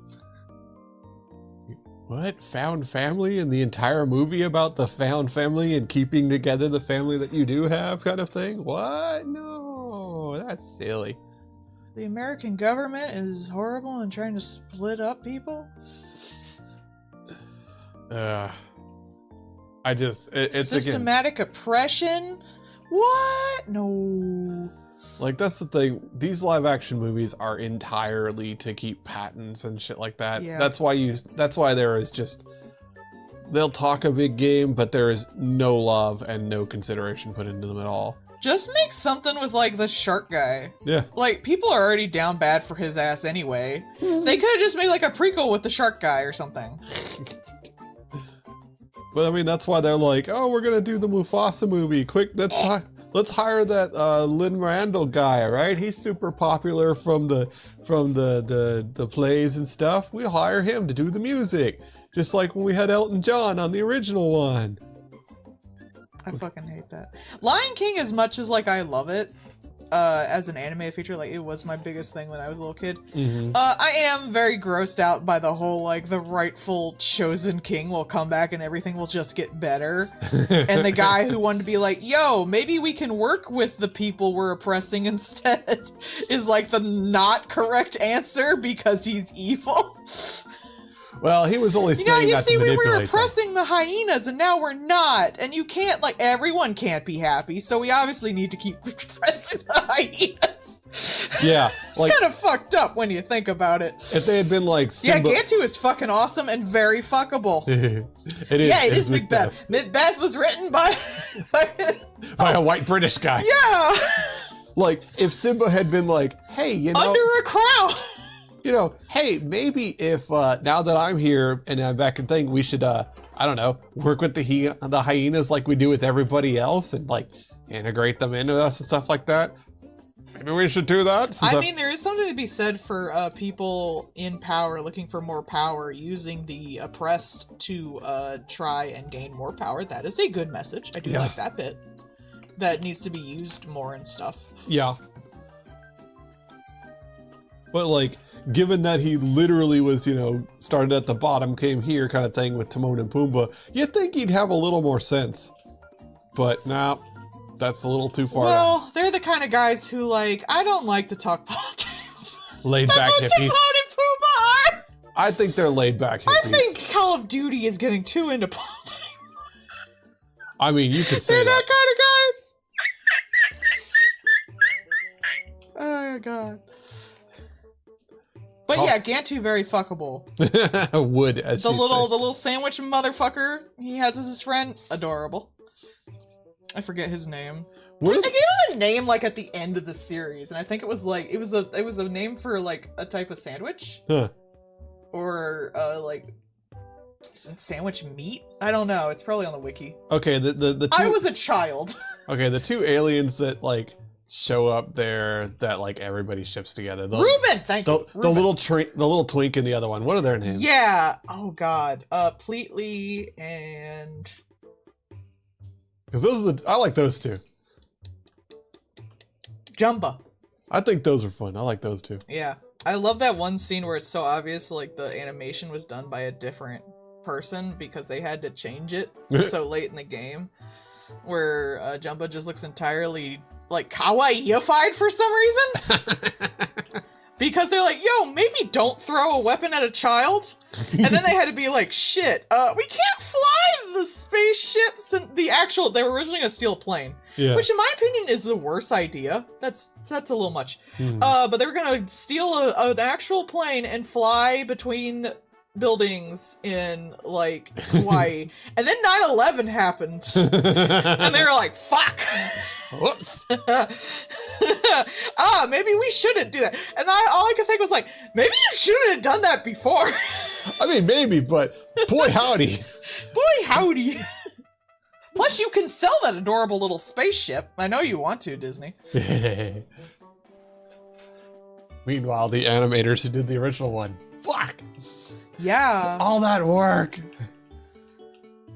What? Found family and the entire movie about the found family and keeping together the family that you do have kind of thing? What? No, that's silly. The American government is horrible and trying to split up people? It's Systematic oppression? What? No. like, that's the thing. These live action movies are entirely to keep patents and shit like that. Yeah. That's why there is just, they'll talk a big game, but there is no love and no consideration put into them at all. Just make something with like the shark guy. Yeah. Like, people are already down bad for his ass anyway. They could have just made like a prequel with the shark guy or something. But I mean, that's why they're like, oh, we're gonna do the Mufasa movie. Quick, let's hire that Lin-Manuel guy, right? He's super popular from the plays and stuff. We'll hire him to do the music, just like when we had Elton John on the original one. I fucking hate that. Lion King, as much as like I love it, as an anime feature, like it was my biggest thing when I was a little kid. I am very grossed out by the whole like the rightful chosen king will come back and everything will just get better. And the guy who wanted to be like, yo, maybe we can work with the people we're oppressing instead is like the not correct answer because he's evil. Well, he was only saying that to we were manipulate oppressing the hyenas and now we're not. And you can't, like, everyone can't be happy, so we obviously need to keep oppressing the hyenas. Yeah. It's kind of fucked up when you think about it. If they had been like Simba... Yeah, Gantu is fucking awesome and very fuckable. It is. Yeah, it is Macbeth. Macbeth was written by by a white British guy. Yeah. Like, if Simba had been like, hey, you know... Under a crown. You know, hey, maybe if now that I'm here and I'm back in thing, we should, I don't know, work with the hyenas like we do with everybody else and like integrate them into us and stuff like that. Maybe we should do that. I mean, there is something to be said for people in power looking for more power, using the oppressed to try and gain more power. That is a good message. I do like that bit. That needs to be used more and stuff. Yeah. But like, given that he literally was, you know, started at the bottom, came here kind of thing with Timon and Pumbaa, you'd think he'd have a little more sense. But nah, that's a little too far. Well, they're the kind of guys who like, I don't like to talk politics. Laid back hippies. Timon and Pumbaa are. I think they're laid back hippies. I think Call of Duty is getting too into politics. I mean, you could say they're that kind of guys. Oh god. But yeah, Gantu very fuckable. Would as the little sandwich motherfucker he has as his friend, adorable. I forget his name. I gave him a name like at the end of the series, and I think it was like it was a name for like a type of sandwich, or like sandwich meat. I don't know. It's probably on the wiki. Okay, the I was a child. Okay, the two aliens that like show up there that like everybody ships together. Ruben, thank you. The little twink and the other one. What are their names? Yeah. Oh god. Pleatly and. Because those are I like those two. Jumba. I think those are fun. I like those two. Yeah, I love that one scene where it's so obvious like the animation was done by a different person because they had to change it so late in the game, where Jumba just looks entirely like kawaii-ified for some reason. Because they're like, yo, maybe don't throw a weapon at a child. And then they had to be like, shit, we can't fly the spaceships and they were originally gonna steal a plane. Yeah. Which in my opinion is the worst idea. That's a little much. But they were gonna steal an actual plane and fly between buildings in like Hawaii. And then 9/11 happened. And they were like, fuck. Whoops. Maybe we shouldn't do that. And all I could think was like, maybe you shouldn't have done that before. I mean, maybe, but boy howdy. Boy howdy. Plus, you can sell that adorable little spaceship. I know you want to, Disney. Meanwhile, the animators who did the original one. Fuck. Yeah. All that work.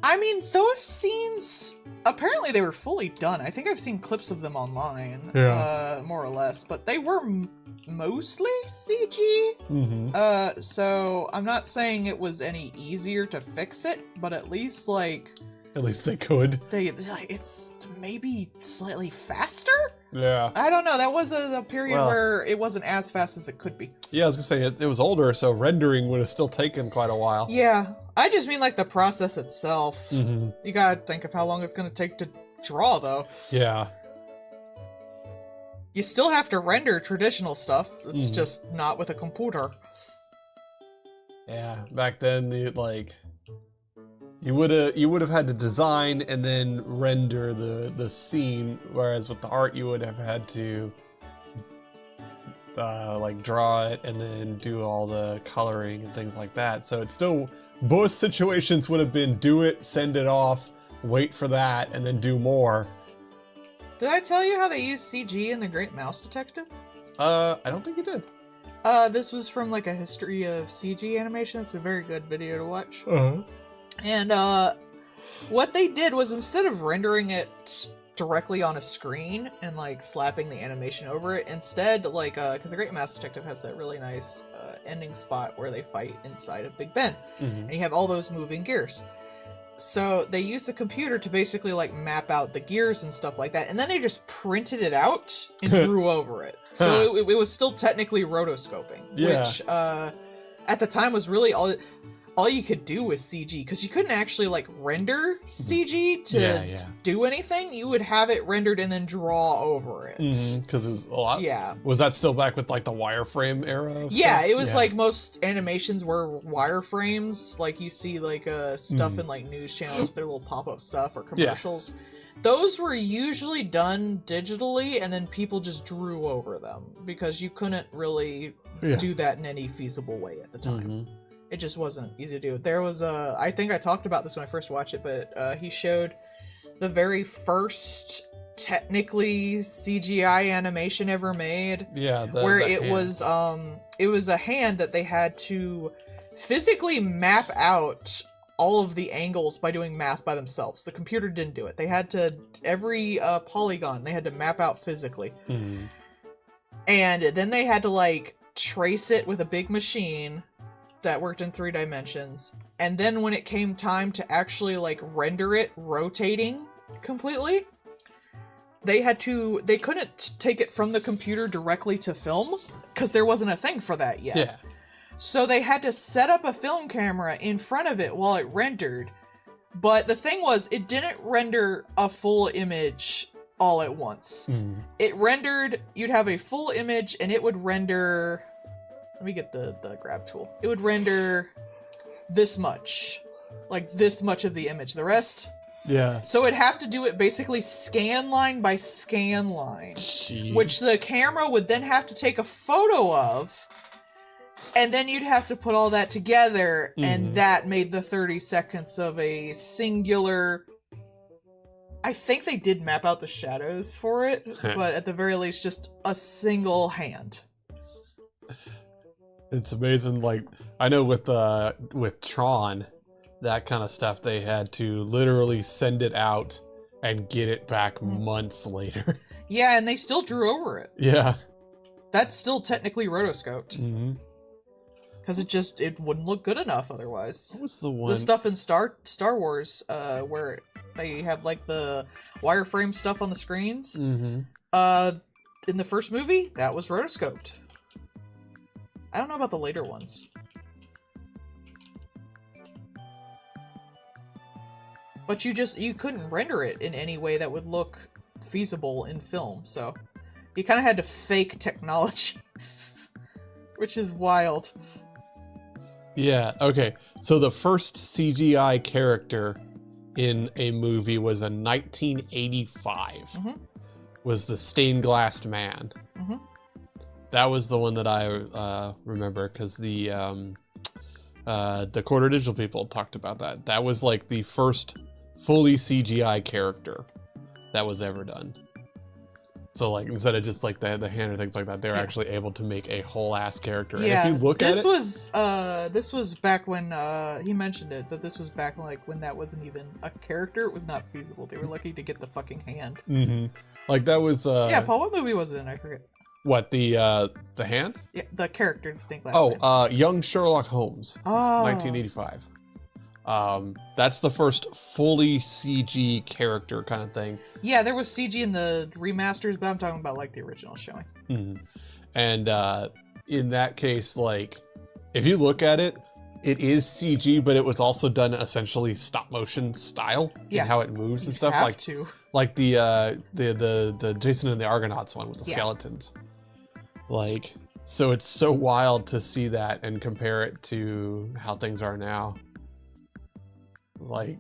I mean, those scenes, apparently they were fully done. I think I've seen clips of them online, more or less, but they were mostly CG. So I'm not saying it was any easier to fix it, but at least like... At least they could. It's maybe slightly faster? Yeah. I don't know. That was a period where it wasn't as fast as it could be. Yeah, I was gonna say, it was older, so rendering would have still taken quite a while. Yeah. I just mean like the process itself. You gotta think of how long it's gonna take to draw, though. Yeah. You still have to render traditional stuff. It's just not with a computer. Yeah. Back then, you would have had to design and then render the scene, whereas with the art you would have had to like draw it and then do all the coloring and things like that. So it's still, both situations would have been do it, send it off, wait for that, and then do more. Did I tell you how they use CG in The Great Mouse Detective? I don't think you did. This was from like a history of CG animation. It's a very good video to watch. And What they did was, instead of rendering it directly on a screen and like slapping the animation over it, instead, like, because the Great Master Detective has that really nice ending spot where they fight inside of Big Ben, and you have all those moving gears. So they used the computer to basically like map out the gears and stuff like that, and then they just printed it out and drew over it. So it was still technically rotoscoping, which at the time was really all you could do was CG, because you couldn't actually like render CG to do anything. You would have it rendered and then draw over it. Because it was a lot. Yeah. Was that still back with like the wireframe era? Yeah, it was like most animations were wireframes. Like you see like stuff in like news channels with their little pop-up stuff or commercials. Those were usually done digitally, and then people just drew over them because you couldn't really do that in any feasible way at the time. It just wasn't easy to do. There was I think I talked about this when I first watched it, but he showed the very first technically CGI animation ever made. Yeah, where it was a hand that they had to physically map out all of the angles by doing math by themselves. The computer didn't do it. They had to, every polygon they had to map out physically. And then they had to like trace it with a big machine that worked in 3 dimensions, and then when it came time to actually like render it rotating completely, they couldn't take it from the computer directly to film because there wasn't a thing for that yet. So they had to set up a film camera in front of it while it rendered, but the thing was, it didn't render a full image all at once. It rendered, you'd have a full image and it would render, let me get the grab tool. It would render this much. Like this much of the image. The rest? So it'd have to do it basically scan line by scan line. Which the camera would then have to take a photo of. And then you'd have to put all that together. And that made the 30 seconds of a singular... I think they did map out the shadows for it. But at the very least, just a single hand. It's amazing. Like, I know with Tron, that kind of stuff, they had to literally send it out and get it back months later. Yeah, and they still drew over it. Yeah. That's still technically rotoscoped. Because it wouldn't look good enough otherwise. What was the one? The stuff in Star Wars, where they have like the wireframe stuff on the screens. In the first movie, that was rotoscoped. I don't know about the later ones. But you couldn't render it in any way that would look feasible in film, so you kind of had to fake technology. Which is wild. Yeah, okay. So the first CGI character in a movie was in 1985. Was the Stained Glass Man. That was the one that I remember, because the Quarter Digital people talked about that. That was like the first fully CGI character that was ever done. So like, instead of just like the hand or things like that, they're actually able to make a whole ass character. Yeah, and if you look at it, this was back when he mentioned it, but this was back like when that wasn't even a character. It was not feasible. They were lucky to get the fucking hand. Like that was yeah, Paul, what movie was it in? I forget. What, the hand? Yeah, the character in Stained Glass Man. Young Sherlock Holmes. 1985. That's the first fully CG character kind of thing. Yeah, there was CG in the remasters, but I'm talking about like the original showing. And in that case, like, if you look at it, it is CG, but it was also done essentially stop motion style in how it moves and stuff. Like the Jason and the Argonauts one with the skeletons. Like, so it's so wild to see that and compare it to how things are now. Like,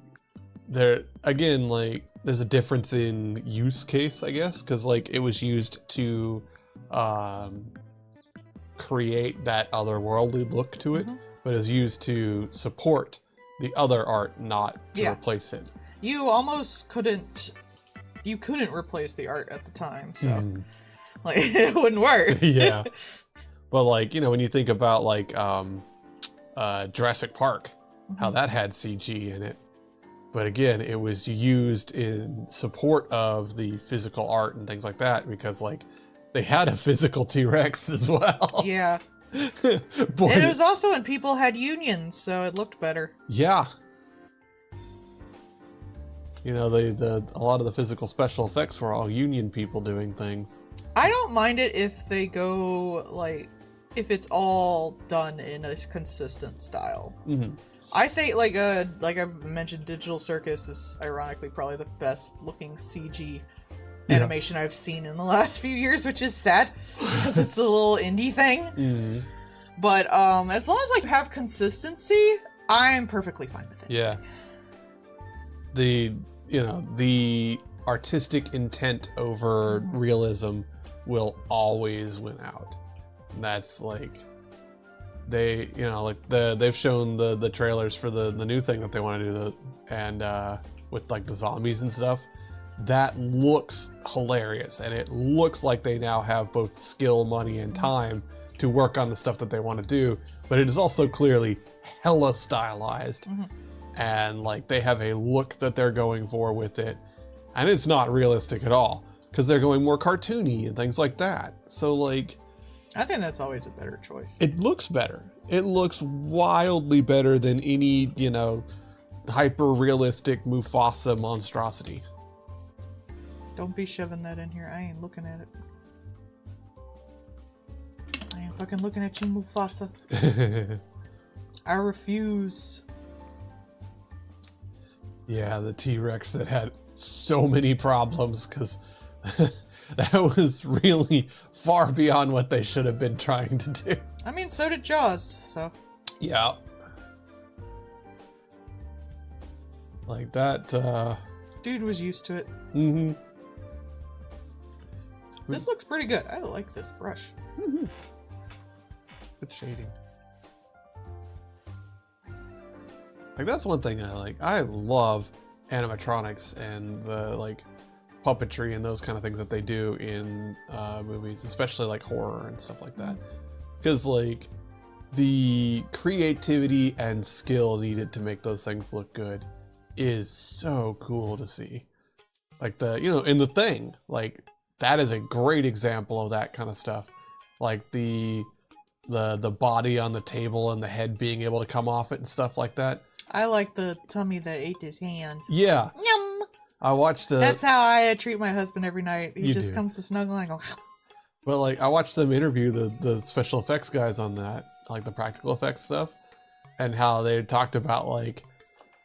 there again, like, there's a difference in use case, I guess, because like it was used to create that otherworldly look to it, but is used to support the other art, not to replace it. You almost couldn't replace the art at the time, so like it wouldn't work. Yeah, but like, you know, when you think about like Jurassic Park, how that had CG in it, But again, it was used in support of the physical art and things like that because, like, they had a physical T-Rex as well. Yeah. But And it was also when people had unions, so it looked better. yeah. You know, a lot of the physical special effects were all union people doing things. I don't mind it if they go, like, if it's all done in a consistent style. Mm-hmm. I think, like I've mentioned, Digital Circus is ironically probably the best looking CG animation I've seen in the last few years, which is sad because it's a little indie thing. Mm-hmm. But as long as like you have consistency, I'm perfectly fine with it. Yeah. The artistic intent over realism will always win out. And that's like they've shown the trailers for the new thing that they want to do and with like the zombies and stuff. That looks hilarious, and it looks like they now have both skill, money, and time to work on the stuff that they want to do, but it is also clearly hella stylized. And like they have a look that they're going for with it, and it's not realistic at all because they're going more cartoony and things like that. So like I think that's always a better choice. it looks better. It looks wildly better than any, hyper realistic Mufasa monstrosity. Don't be shoving that in here. I ain't looking at it. I ain't fucking looking at you, Mufasa. I refuse. Yeah, the T-Rex that had so many problems because that was really far beyond what they should have been trying to do. I mean, so did Jaws, so. Yeah. Like that, Dude was used to it. Mm-hmm. This looks pretty good. I like this brush. Mm-hmm. Good shading. Like that's one thing I like. I love animatronics and the like puppetry and those kind of things that they do in movies, especially like horror and stuff like that. Because like the creativity and skill needed to make those things look good is so cool to see. Like in The Thing, like that is a great example of that kind of stuff. Like the body on the table and the head being able to come off it and stuff like that. I like the tummy that ate his hands. Yeah. Yum! I watched That's how I treat my husband every night. He You just do. comes to snuggle and I go, but like I watched them interview the special effects guys on that, like the practical effects stuff, and how they talked about like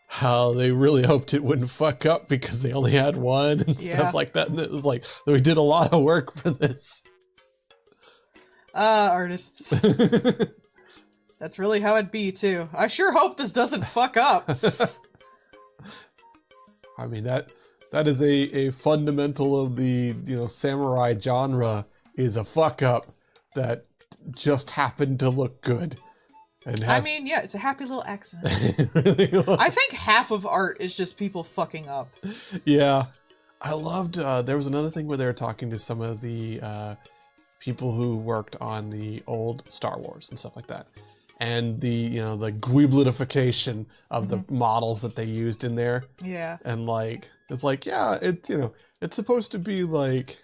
how they really hoped it wouldn't fuck up because they only had one and Yeah. stuff like that. And it was like we did a lot of work for this. Artists. That's really how it'd be too. I sure hope this doesn't fuck up. I mean that is a fundamental of the samurai genre is a fuck up that just happened to look good. And I mean, yeah, it's a happy little accident. it really was. I think half of art is just people fucking up. Yeah, I loved. There was another thing where they were talking to some of the people who worked on the old Star Wars and stuff like that, and the the Gweebletification of the models that they used in there. Yeah. And like it's like it's supposed to be like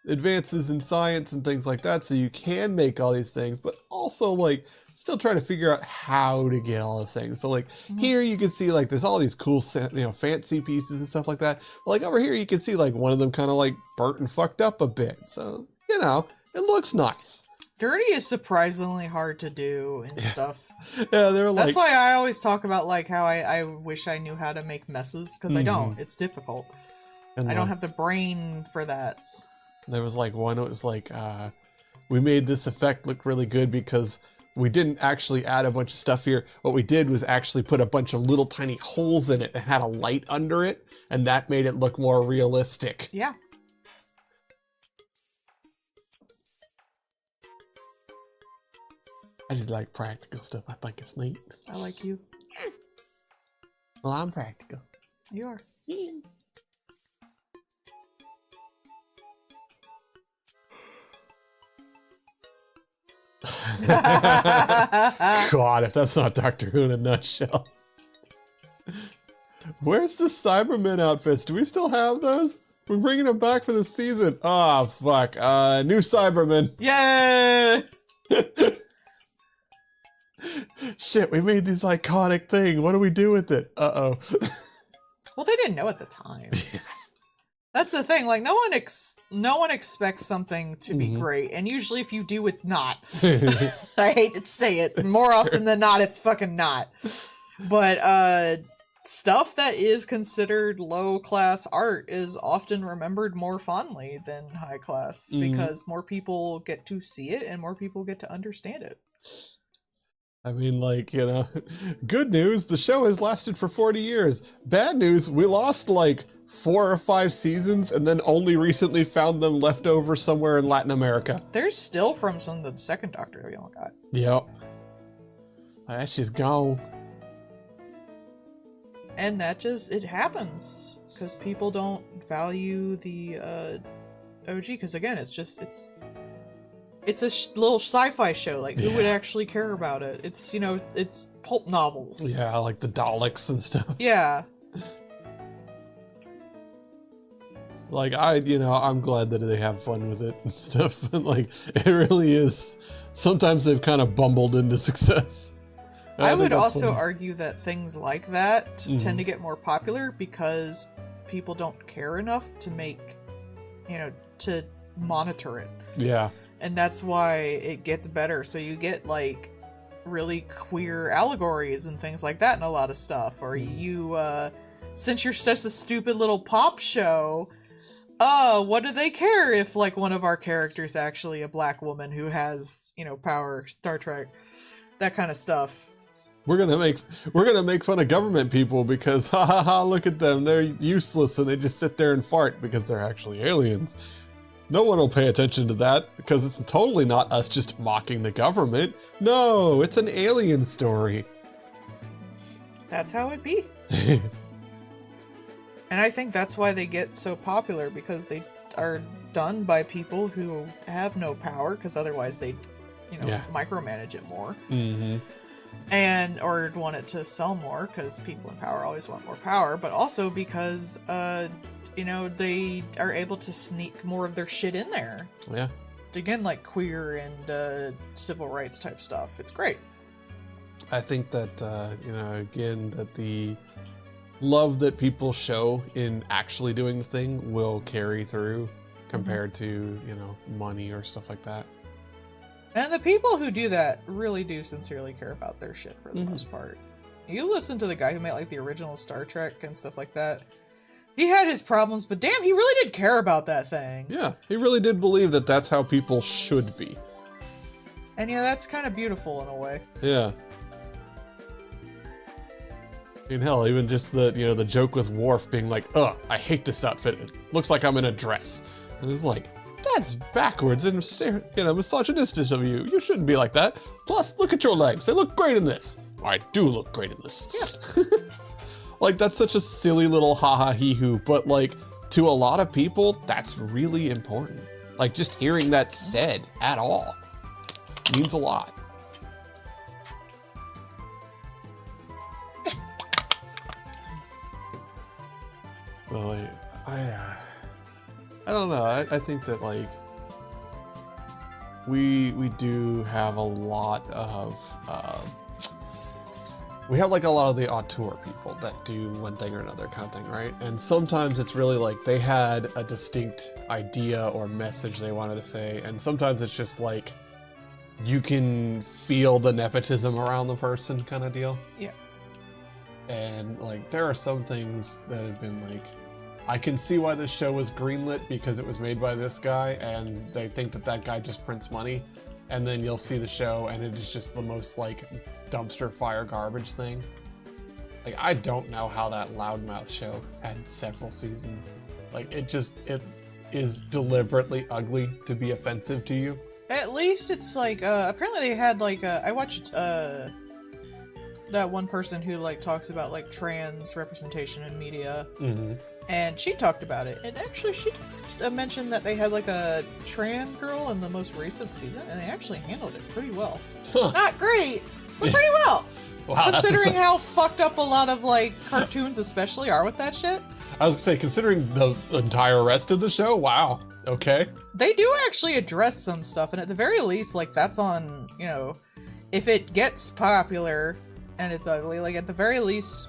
advances in science and things like that, so you can make all these things, but also like still trying to figure out how to get all those things. So like here you can see like there's all these cool fancy pieces and stuff like that, but like over here you can see like one of them kind of like burnt and fucked up a bit, so it looks nice. Dirty is surprisingly hard to do and stuff. Yeah, they were like, That's why I always talk about like how I wish I knew how to make messes, because I don't. It's difficult. and I don't like, have the brain for that. there was like one, it was like we made this effect look really good because we didn't actually add a bunch of stuff here. What we did was actually put a bunch of little tiny holes in it and had a light under it, and that made it look more realistic. Yeah. I just like practical stuff. I think it's neat. I like you. Well, I'm practical. You are. God, if that's not Doctor Who in a nutshell. Where's the Cybermen outfits? Do we still have those? We're bringing them back for the season. Ah, fuck. New Cybermen. Yeah. Shit, we made this iconic thing. What do we do with it? Uh-oh. Well, they didn't know at the time. That's the thing. Like, no one expects something to be great, and usually, if you do, it's not. I hate to say it. More often than not, it's fucking not. But stuff that is considered low-class art is often remembered more fondly than high-class because more people get to see it and more people get to understand it. I mean, like, you know, good news, the show has lasted for 40 years. Bad news, we lost, like, 4 or 5 seasons and then only recently found them left over somewhere in Latin America. There's still from some of the second Doctor that we all got. Yep. That shit's gone. And that just, it happens. Because people don't value the OG. Because again, it's a little sci-fi show. Like, who would actually care about it? It's, you know, it's pulp novels. Yeah, like the Daleks and stuff. Yeah. Like, I'm glad that they have fun with it and stuff. And like, it really is. Sometimes they've kind of bumbled into success. I would also argue that things like that tend to get more popular because people don't care enough to make, you know, to monitor it. Yeah. And that's why it gets better. So you get, like, really queer allegories and things like that in a lot of stuff. Or you, since you're such a stupid little pop show, what do they care if, like, one of our characters actually a black woman who has, you know, power, Star Trek, that kind of stuff. We're gonna make fun of government people because ha ha ha, look at them, they're useless and they just sit there and fart because they're actually aliens. No one will pay attention to that because it's totally not us just mocking the government. No, it's an alien story. That's how it be. And I think that's why they get so popular, because they are done by people who have no power, because otherwise they'd, you know, micromanage it more. And or want it to sell more, because people in power always want more power, but also because you know, they are able to sneak more of their shit in there. Yeah. Again, like queer and civil rights type stuff. It's great. I think that you know, again, that the love that people show in actually doing the thing will carry through compared to, you know, money or stuff like that. And the people who do that really do sincerely care about their shit for the most part. You listen to the guy who made, like, the original Star Trek and stuff like that. He had his problems, but damn, he really did care about that thing. Yeah, he really did believe that that's how people should be. And yeah, that's kind of beautiful in a way. Yeah. I mean, hell, even just the, you know, the joke with Worf being like, ugh, I hate this outfit. It looks like I'm in a dress. And it's like, that's backwards and, you know, misogynistic of you. You shouldn't be like that. Plus, look at your legs. They look great in this. I do look great in this. Yeah. Like, that's such a silly little ha-ha hee-hoo, but, like, to a lot of people, that's really important. Like, just hearing that said at all means a lot. Well, I don't know. I think that, like, we do have a lot of we have, like, a lot of the auteur people that do one thing or another kind of thing, right? And sometimes it's really like they had a distinct idea or message they wanted to say, and sometimes it's just like you can feel the nepotism around the person kind of deal. Yeah. And, like, there are some things that have been like, I can see why this show was greenlit because it was made by this guy and they think that that guy just prints money. And then you'll see the show and it is just the most, like, dumpster fire garbage thing. Like, I don't know how that Loudmouth show had several seasons. Like, it is deliberately ugly to be offensive to you. At least it's like, apparently they had, like, I watched, that one person who, like, talks about, like, trans representation in media. And she talked about it. And actually, she mentioned that they had, like, a trans girl in the most recent season, and they actually handled it pretty well. Not great, but pretty well. Wow, considering how fucked up a lot of like cartoons especially are with that shit. I was gonna say, considering the entire rest of the show, wow. Okay. They do actually address some stuff, and at the very least, like, that's on, you know, if it gets popular and it's ugly, like, at the very least,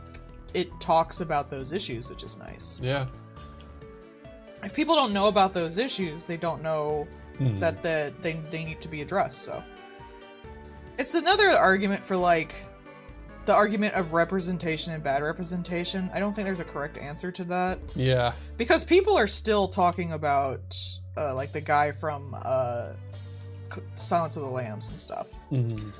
it talks about those issues, which is nice. Yeah. If people don't know about those issues, they don't know that they need to be addressed, so. It's another argument for, like, the argument of representation and bad representation. I don't think there's a correct answer to that. Yeah. Because people are still talking about, like, the guy from Silence of the Lambs and stuff. Mm-hmm.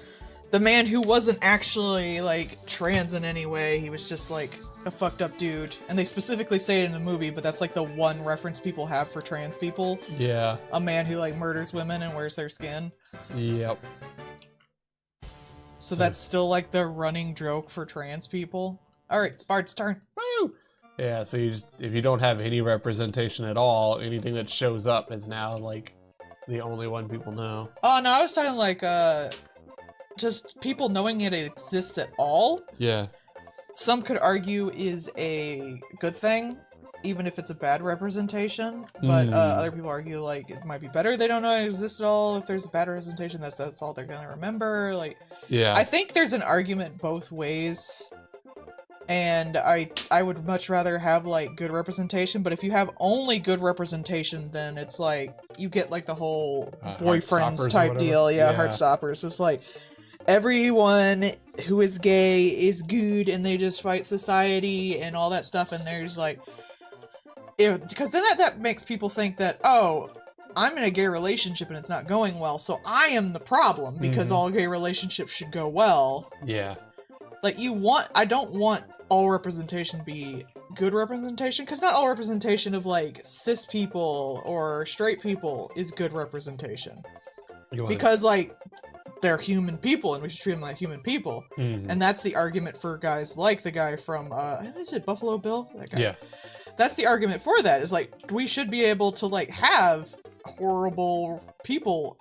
The man who wasn't actually, like, trans in any way. He was just, like, a fucked up dude. And they specifically say it in the movie, but that's, like, the one reference people have for trans people. Yeah. A man who, like, murders women and wears their skin. Yep. So that's still, like, the running joke for trans people. Alright, it's Bard's turn. Woo! Yeah, so if you don't have any representation at all, anything that shows up is now, like, the only one people know. Oh, no, I was talking, like, just people knowing it exists at all. Yeah. Some could argue is a good thing, even if it's a bad representation. But other people argue, like, it might be better they don't know it exists at all. If there's a bad representation, that's all they're gonna remember. Like, Yeah. I think there's an argument both ways. And I would much rather have, like, good representation, but if you have only good representation, then it's like, you get, like, the whole boyfriends type deal. Yeah, Heartstoppers. It's like, everyone who is gay is good, and they just fight society and all that stuff, and there's, like, because then that makes people think that, oh, I'm in a gay relationship and it's not going well, so I am the problem, because all gay relationships should go well. Yeah. Like, I don't want all representation be good representation, because not all representation of, like, cis people or straight people is good representation. Because, like, they're human people, and we should treat them like human people. And that's the argument for guys like the guy from, is it Buffalo Bill? That guy. Yeah. That's the argument for that, is, like, we should be able to, like, have horrible people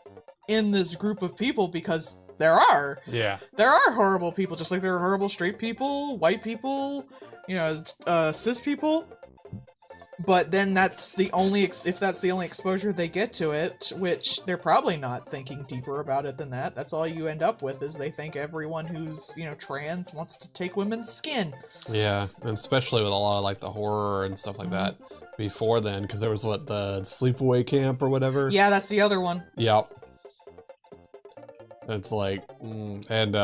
in this group of people, because there are. Yeah. There are horrible people, just like there are horrible straight people, white people, you know, cis people. But then that's the only, if that's the only exposure they get to it, which they're probably not thinking deeper about it than that. That's all you end up with, is they think everyone who's, you know, trans wants to take women's skin. Yeah, and especially with a lot of, like, the horror and stuff like that before then, because there was, the sleepaway camp or whatever? Yeah, that's the other one. Yep. It's like, and,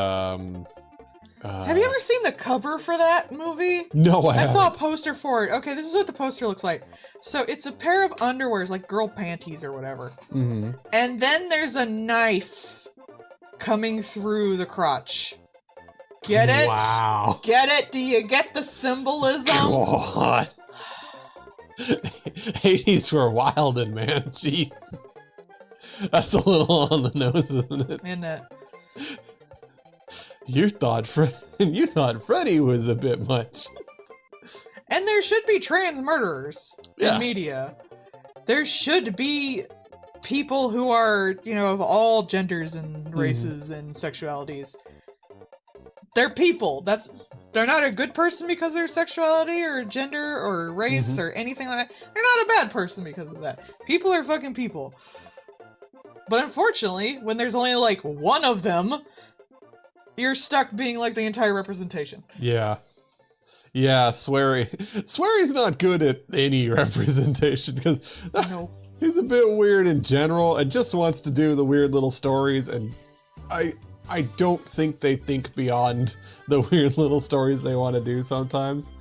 have you ever seen the cover for that movie? No, I saw a haven't. poster for it. Okay, this is what the poster looks like. So it's a pair of underwears, like girl panties or whatever. And then there's a knife coming through the crotch. Get it? Wow. Get it? Do you get the symbolism? God. 80s were wildin', man. Jesus. That's a little on the nose, isn't it? Isn't it? You thought Freddy was a bit much. And there should be trans murderers in media. There should be people who are, you know, of all genders and races and sexualities. They're people. They're not a good person because of their sexuality or gender or race or anything like that. They're not a bad person because of that. People are fucking people. But unfortunately, when there's only, like, one of them, you're stuck being, like, the entire representation. Yeah. Yeah, Sweary's not good at any representation, because he's a bit weird in general and just wants to do the weird little stories, and I don't think they think beyond the weird little stories they want to do sometimes.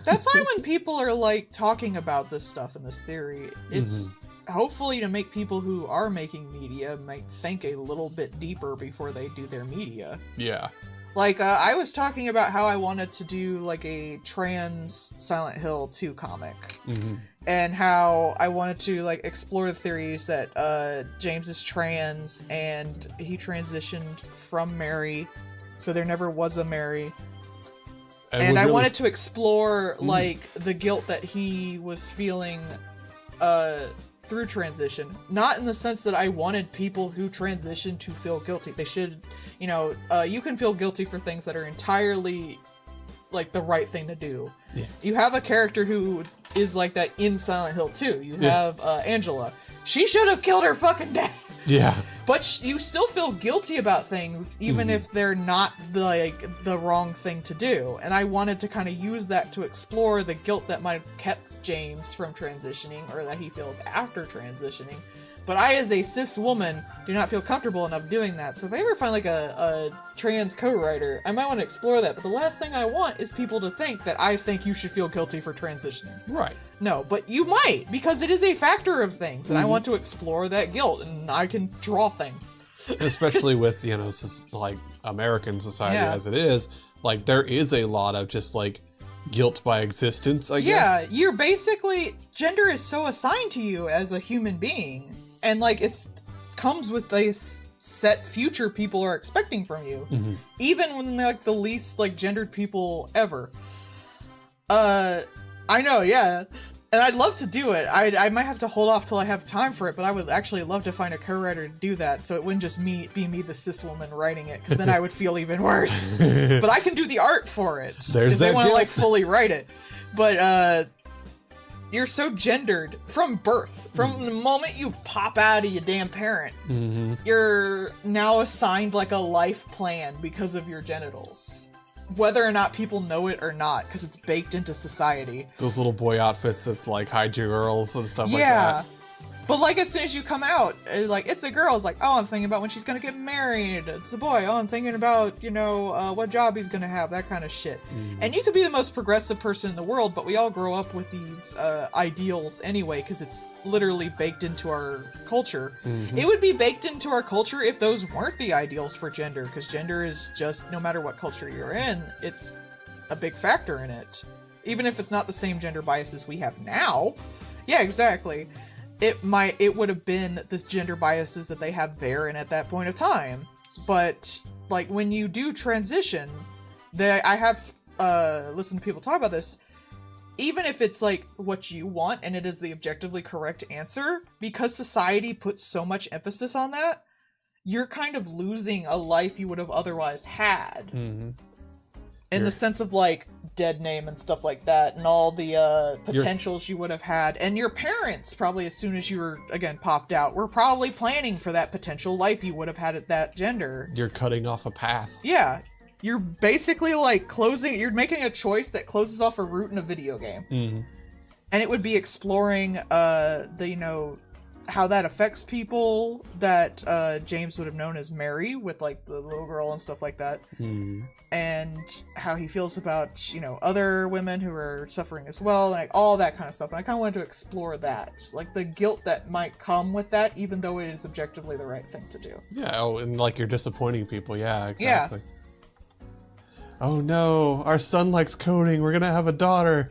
That's why when people are, like, talking about this stuff in this theory, it's hopefully to make people who are making media might think a little bit deeper before they do their media. Yeah. Like, I was talking about how I wanted to do, like, a trans Silent Hill 2 comic. And how I wanted to, like, explore the theories that James is trans and he transitioned from Mary, so there never was a Mary. And I wanted to explore, like, the guilt that he was feeling through transition, not in the sense that I wanted people who transition to feel guilty. They should, you know, you can feel guilty for things that are entirely like the right thing to do. Yeah. You have a character who is like that in Silent Hill 2. You have Angela. She should have killed her fucking dad. Yeah. But you still feel guilty about things, even if they're not the wrong thing to do. And I wanted to kind of use that to explore the guilt that might have kept James from transitioning, or that he feels after transitioning. But I, as a cis woman, do not feel comfortable enough doing that. So if I ever find like a trans co-writer, I might want to explore that. But the last thing I want is people to think that I think you should feel guilty for transitioning. Right. No, but you might, because it is a factor of things, and I want to explore that guilt, and I can draw things. Especially with, you know, like American society as it is, like there is a lot of just like guilt by existence, I guess. Yeah, you're basically, gender is so assigned to you as a human being, and like comes with a set future people are expecting from you, even when like the least like gendered people ever. I know, yeah. And I'd love to do it. I might have to hold off till I have time for it, but I would actually love to find a co-writer to do that, so it wouldn't just be me, the cis woman, writing it, because then I would feel even worse. But I can do the art for it. There's if they that want to guilt. like fully write it. But you're so gendered from birth. From the moment you pop out of your damn parent, you're now assigned like a life plan because of your genitals. Whether or not people know it or not, because it's baked into society. Those little boy outfits that's like hide your girls and stuff like that. But like as soon as you come out, like it's a girl, it's like, oh, I'm thinking about when she's gonna get married. It's a boy, oh, I'm thinking about, you know, what job he's gonna have, that kind of shit. And you could be the most progressive person in the world, but we all grow up with these ideals anyway, because it's literally baked into our culture. It would be baked into our culture if those weren't the ideals for gender, because gender is just, no matter what culture you're in, it's a big factor in it. Even if it's not the same gender biases we have now. Yeah, exactly. It would have been the gender biases that they have there and at that point of time. But like when you do transition, I have listened to people talk about this, even if it's like what you want and it is the objectively correct answer, because society puts so much emphasis on that, you're kind of losing a life you would have otherwise had. In the sense of like dead name and stuff like that, and all the potentials you would have had. And your parents, probably as soon as you were, again, popped out, were probably planning for that potential life you would have had at that gender. You're cutting off a path. Yeah. You're basically like you're making a choice that closes off a route in a video game. And it would be exploring you know, how that affects people that James would have known as Mary, with like the little girl and stuff like that. And how he feels about, you know, other women who are suffering as well, and like all that kind of stuff. And I kind of wanted to explore that, like the guilt that might come with that, even though it is objectively the right thing to do. Yeah, oh, and like you're disappointing people. Yeah, exactly. Oh no, our son likes coding. We're gonna have a daughter.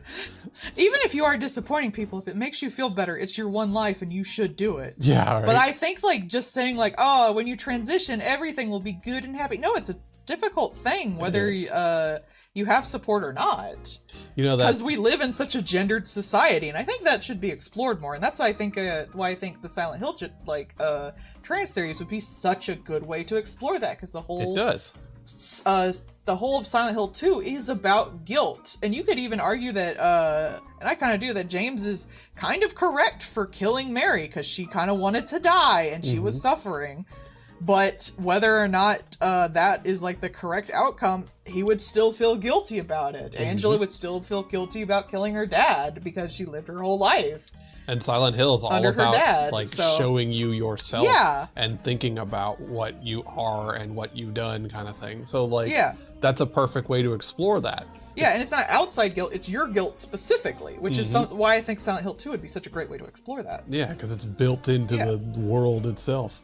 Even if you are disappointing people, if it makes you feel better, it's your one life and you should do it. Yeah, right. But I think like just saying like, oh, when you transition, everything will be good and happy. No, it's a difficult thing, whether you have support or not. You know that because we live in such a gendered society, and I think that should be explored more. And that's why I think the Silent Hill trans theories would be such a good way to explore that, because the whole it does. The whole of Silent Hill 2 is about guilt. And you could even argue that, and I kind of do, that James is kind of correct for killing Mary, because she kind of wanted to die and she was suffering. But whether or not that is like the correct outcome, he would still feel guilty about it. Angela would still feel guilty about killing her dad because she lived her whole life. And Silent Hill is all Under her about dad, like so- showing you yourself Yeah. and thinking about what you are and what you've done, kind of thing. So like Yeah. that's a perfect way to explore that. Yeah, and it's not outside guilt, it's your guilt specifically, which is why I think Silent Hill 2 would be such a great way to explore that. Yeah, because it's built into Yeah. the world itself.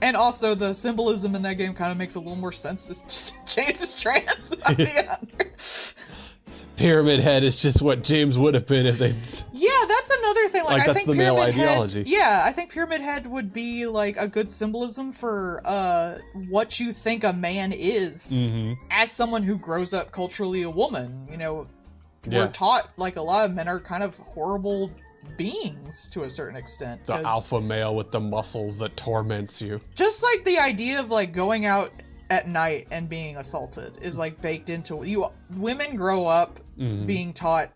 And also, the symbolism in that game kind of makes a little more sense. It's just James is trans. Pyramid Head is just what James would have been if they. Yeah, that's another thing. Like I that's think the male Pyramid Head- ideology. Yeah, I think Pyramid Head would be like a good symbolism for what you think a man is as someone who grows up culturally a woman. You know, we're taught like a lot of men are kind of horrible beings to a certain extent. The alpha male with the muscles that torments you. Just like the idea of like going out at night and being assaulted is like baked into you. Women grow up being taught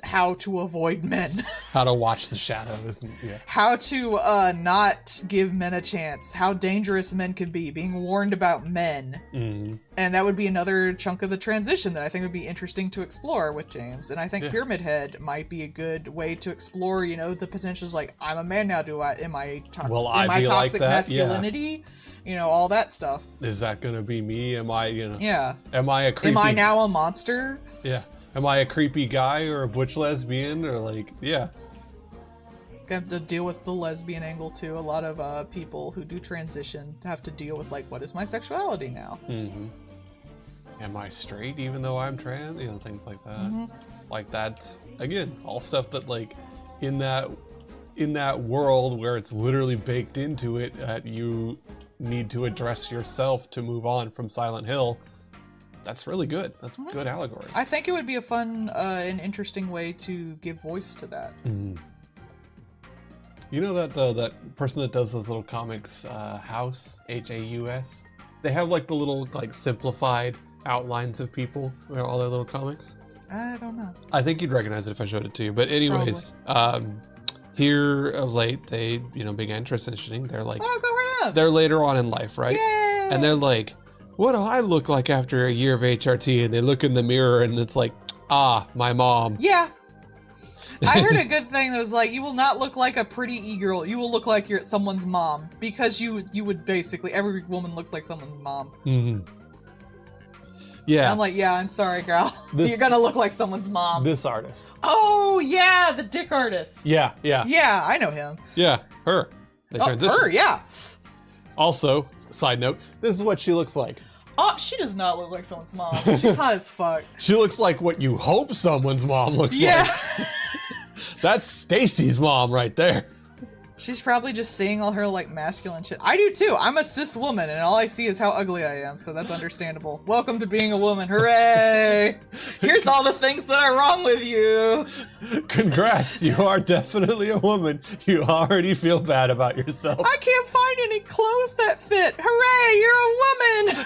how to avoid men. How to watch the shadows. How to not give men a chance. How dangerous men could be. Being warned about men. And that would be another chunk of the transition that I think would be interesting to explore with James. And I think Pyramid Head might be a good way to explore, you know, the potentials like, I'm a man now, am I toxic masculinity? You know, all that stuff. Is that gonna be me? Am I, you know? Yeah. Am I a creepy... Am I now a monster? Yeah. Am I a creepy guy or a butch lesbian or like, yeah. Have to deal with the lesbian angle too. A lot of people who do transition have to deal with like, what is my sexuality now? Am I straight even though I'm trans? You know, things like that. Like that's, again, all stuff that like in that world where it's literally baked into it that you need to address yourself to move on from Silent Hill. That's really good. That's good allegory. I think it would be a fun and interesting way to give voice to that. You know that that person that does those little comics, House, Haus? They have like the little like simplified outlines of people, you know, all their little comics. I don't know. I think you'd recognize it if I showed it to you. But anyways, here of late, they, you know, began transitioning. They're like, oh, go for them. They're later on in life, right? Yay! And they're like, what do I look like after a year of HRT? And they look in the mirror and it's like, ah, my mom. Yeah. I heard a good thing that was like, you will not look like a pretty e-girl. You will look like you're someone's mom. Because you would basically, every woman looks like someone's mom. Yeah. And I'm like, yeah, I'm sorry, girl. You're gonna look like someone's mom. This artist. Oh, yeah, the dick artist. Yeah. Yeah, I know him. Yeah, her. They transitioned. Her, yeah. Also, side note, this is what she looks like. Oh, she does not look like someone's mom. She's hot as fuck. She looks like what you hope someone's mom looks like. That's Stacy's mom right there. She's probably just seeing all her, like, masculine shit. I do, too. I'm a cis woman, and all I see is how ugly I am, so that's understandable. Welcome to being a woman. Hooray! Here's all the things that are wrong with you. Congrats. You are definitely a woman. You already feel bad about yourself. I can't find any clothes that fit. Hooray, you're a woman!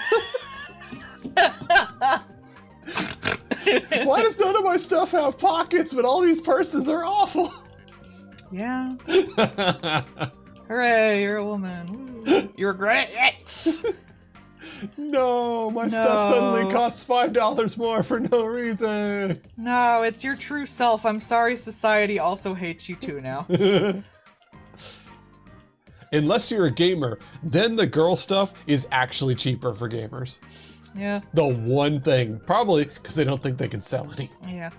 Why does none of my stuff have pockets, but all these purses are awful? Yeah. Hooray, you're a woman. You're great. No, my stuff suddenly costs $5 more for no reason. No, it's your true self. I'm sorry society also hates you too now. Unless you're a gamer, then the girl stuff is actually cheaper for gamers. Yeah. The one thing, probably because they don't think they can sell any. Yeah.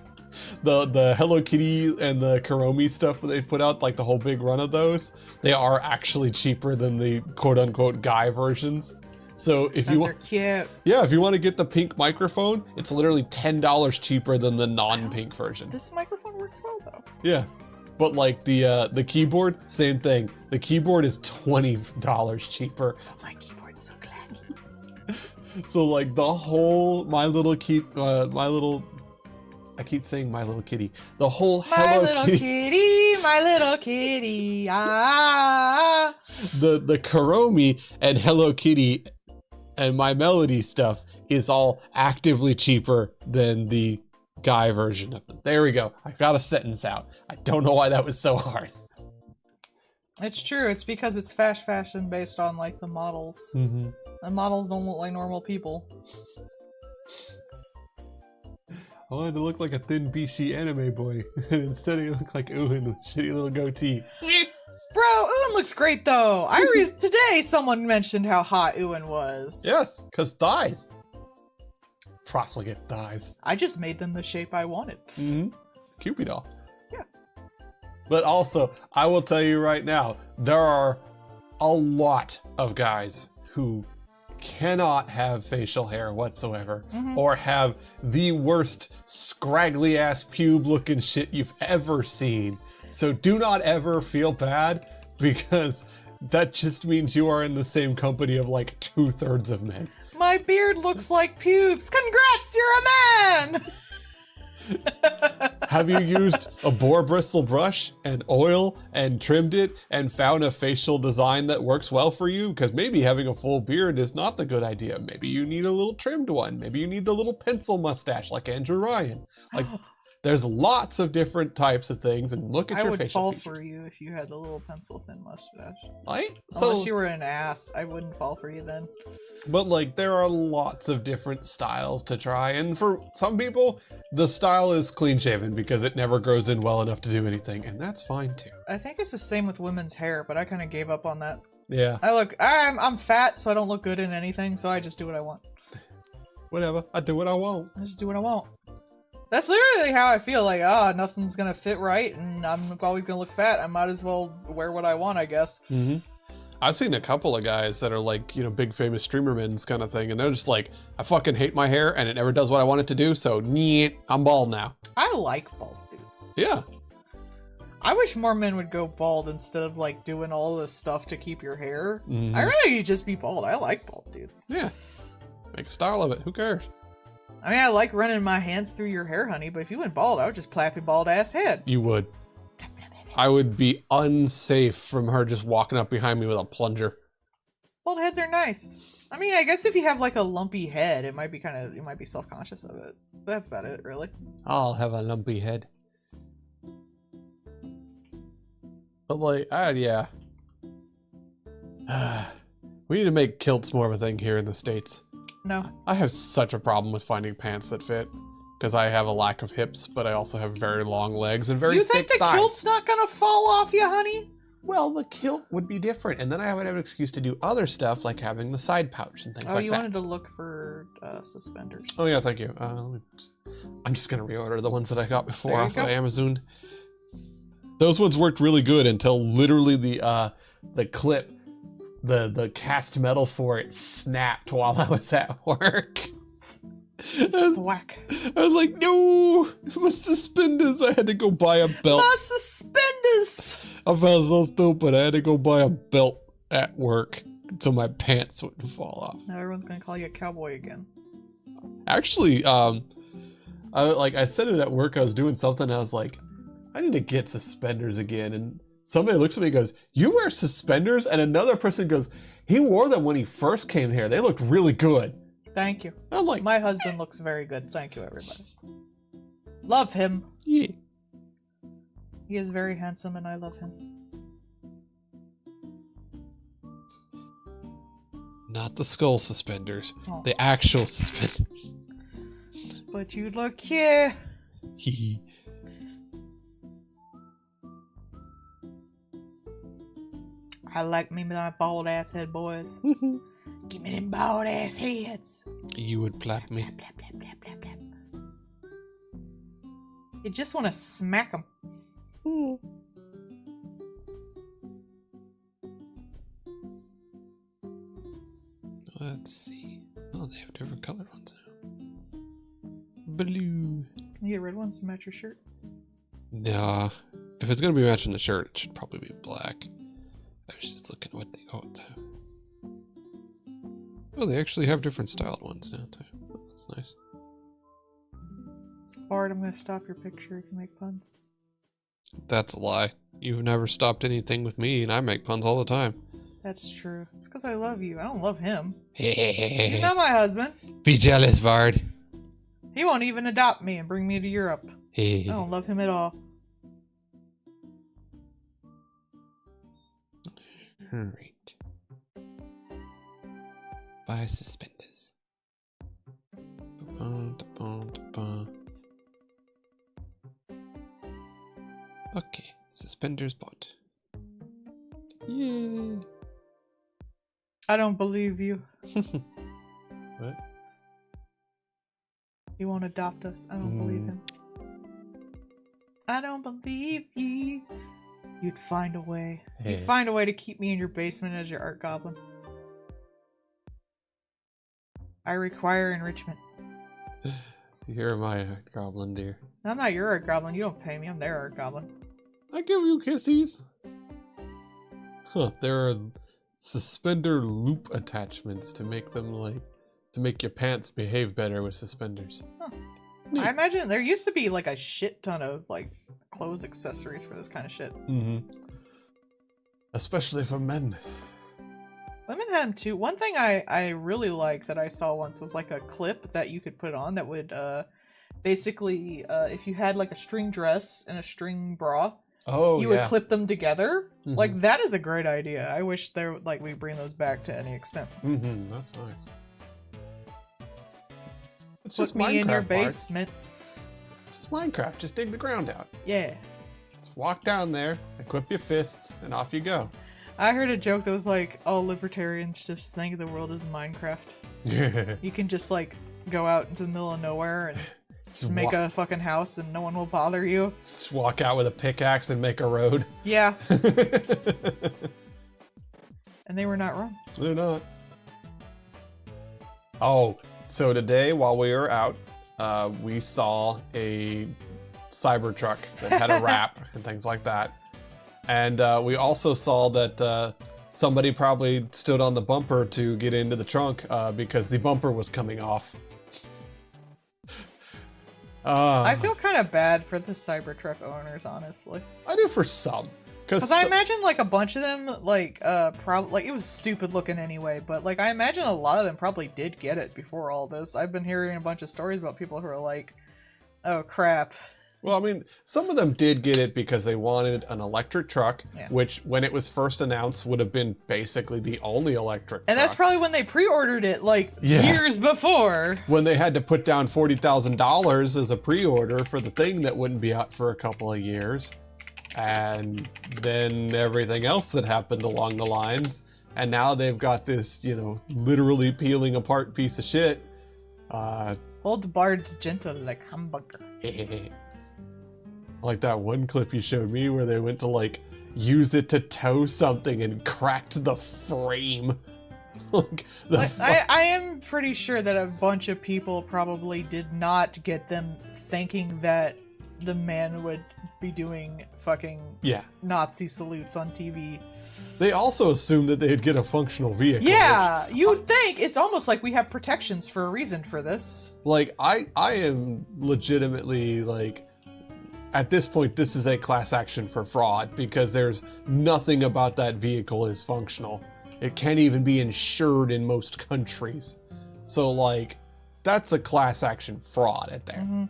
The Hello Kitty and the Kuromi stuff that they put out, like the whole big run of those, they are actually cheaper than the quote-unquote guy versions. So if you want, cute. Yeah, if you want to get the pink microphone, it's literally $10 cheaper than the non-pink version. This microphone works well though. Yeah, but like the keyboard, same thing. The keyboard is $20 cheaper. Oh, my keyboard's so clacky. So like the whole I keep saying My Little Kitty. The whole Hello Kitty. My little kitty, ah. The Kuromi and Hello Kitty and My Melody stuff is all actively cheaper than the guy version of them. There we go. I got a sentence out. I don't know why that was so hard. It's true. It's because it's fast fashion based on like the models. And models don't look like normal people. I wanted to look like a thin, beachy anime boy, and instead he looked like Uhin with a shitty little goatee. Bro, Uhin looks great though. Today someone mentioned how hot Uhin was. Yes, because thighs. Profligate thighs. I just made them the shape I wanted. Cupid doll. Yeah. But also, I will tell you right now, there are a lot of guys who cannot have facial hair whatsoever, or have the worst scraggly ass pube looking shit you've ever seen. So do not ever feel bad, because that just means you are in the same company of like 2/3 of men. My beard looks like pubes. Congrats, you're a man! Have you used a boar bristle brush and oil and trimmed it and found a facial design that works well for you? Because maybe having a full beard is not the good idea. Maybe you need a little trimmed one. Maybe you need the little pencil mustache like Andrew Ryan. Like, there's lots of different types of things, and look at your facial features. I would fall for you if you had the little pencil thin mustache. Right? Unless you were an ass, I wouldn't fall for you then. But like, there are lots of different styles to try, and for some people, the style is clean shaven because it never grows in well enough to do anything, and that's fine too. I think it's the same with women's hair, but I kind of gave up on that. Yeah. I'm fat, so I don't look good in anything, so I just do what I want. Whatever, I do what I want. I just do what I want. That's literally how I feel, like, nothing's gonna fit right, and I'm always gonna look fat. I might as well wear what I want, I guess. Mm-hmm. I've seen a couple of guys that are like, you know, big famous streamer men's kind of thing, and they're just like, I fucking hate my hair, and it never does what I want it to do, so I'm bald now. I like bald dudes. Yeah. I wish more men would go bald instead of, like, doing all this stuff to keep your hair. Mm-hmm. I really just be bald. I like bald dudes. Yeah. Make a style of it. Who cares? I mean, I like running my hands through your hair, honey, but if you went bald, I would just plap your bald ass head. You would. I would be unsafe from her just walking up behind me with a plunger. Bald heads are nice. I mean, I guess if you have like a lumpy head, you might be self-conscious of it. But that's about it, really. I'll have a lumpy head. But like, yeah. We need to make kilts more of a thing here in the States. No. I have such a problem with finding pants that fit. Because I have a lack of hips, but I also have very long legs and very thick thighs. You think the kilt's not gonna fall off you, honey? Well, the kilt would be different, and then I would have an excuse to do other stuff, like having the side pouch and things like that. Oh, you wanted to look for suspenders. Oh yeah, thank you. I'm just gonna reorder the ones that I got before off of Amazon. Those ones worked really good until literally the clip, the cast metal for it snapped while I was at work. Just whack. I was like, no, my suspenders. I had to go buy a belt. My suspenders. I felt so stupid. I had to go buy a belt at work so my pants wouldn't fall off. Now everyone's gonna call you a cowboy again. Actually, I said it at work. I was doing something. And I was like, I need to get suspenders again. And somebody looks at me and goes, "You wear suspenders?" And another person goes, "He wore them when he first came here. They looked really good." Thank you. I'm like, my husband looks very good. Thank you, everybody. Love him. Yeah. He is very handsome and I love him. Not the skull suspenders. Oh. The actual suspenders. But you look here. Hee. I like me my bald ass head, boys. Give me them bald ass heads. You would plap me. Plap, plap, plap, plap, plap. You just want to smack them. Let's see. Oh, they have different colored ones now. Blue. Can you get red ones to match your shirt? Nah. If it's going to be matching the shirt, it should probably be black. I was just looking at what they got to. Oh, they actually have different styled ones now, too. Oh, that's nice. Bard, I'm going to stop your picture if you make puns. That's a lie. You've never stopped anything with me, and I make puns all the time. That's true. It's because I love you. I don't love him. He's He's not my husband. Be jealous, Bard. He won't even adopt me and bring me to Europe. I don't love him at all. Alright. Buy suspenders. Okay, suspenders bought. Yeah. I don't believe you. What? He won't adopt us. I don't believe him. I don't believe you. You'd find a way. Hey. You'd find a way to keep me in your basement as your art goblin. I require enrichment. You're my goblin, dear. I'm not your art goblin. You don't pay me. I'm their art goblin. I give you kissies. Huh, there are suspender loop attachments to make them to make your pants behave better with suspenders. Huh. I imagine there used to be like a shit ton of like clothes accessories for this kind of shit. Mm-hmm. Especially for men. Women had them too. One thing I really liked that I saw once was like a clip that you could put on that would basically if you had like a string dress and a string bra, you would clip them together. Mm-hmm. Like that is a great idea. I wish there like we bring those back to any extent. Mm-hmm. That's nice. It's Put just me Minecraft, in your Bart. basement. It's just Minecraft. Just dig the ground out. Yeah. Just walk down there, equip your fists, and off you go. I heard a joke that was like, "Oh, libertarians just think the world is Minecraft. You can just like go out into the middle of nowhere and Just make a fucking house and no one will bother you." Just walk out with a pickaxe and make a road. Yeah. And they were not wrong. They're not. Oh, so today while we were out, we saw a Cybertruck that had a wrap and things like that. And we also saw that somebody probably stood on the bumper to get into the trunk because the bumper was coming off. I feel kind of bad for the Cybertruck owners, honestly. I do for some. Because I imagine like a bunch of them, like, probably, like, it was stupid looking anyway, but like, I imagine a lot of them probably did get it before all this. I've been hearing a bunch of stories about people who are like, oh crap. Well, I mean, some of them did get it because they wanted an electric truck, which when it was first announced would have been basically the only electric truck. And that's probably when they pre-ordered it, like, years before. When they had to put down $40,000 as a pre-order for the thing that wouldn't be out for a couple of years. And then everything else that happened along the lines. And now they've got this, you know, literally peeling apart piece of shit. Hold Bard gentle like hamburger. Like that one clip you showed me where they went to like use it to tow something and cracked the frame. I am pretty sure that a bunch of people probably did not get them thinking that the man would be doing fucking Nazi salutes on TV. They also assumed that they'd get a functional vehicle. Yeah, you'd think. It's almost like we have protections for a reason for this. Like, I am legitimately, like, at this point, this is a class action for fraud because there's nothing about that vehicle is functional. It can't even be insured in most countries. So, like, that's a class action fraud at there. Mm-hmm.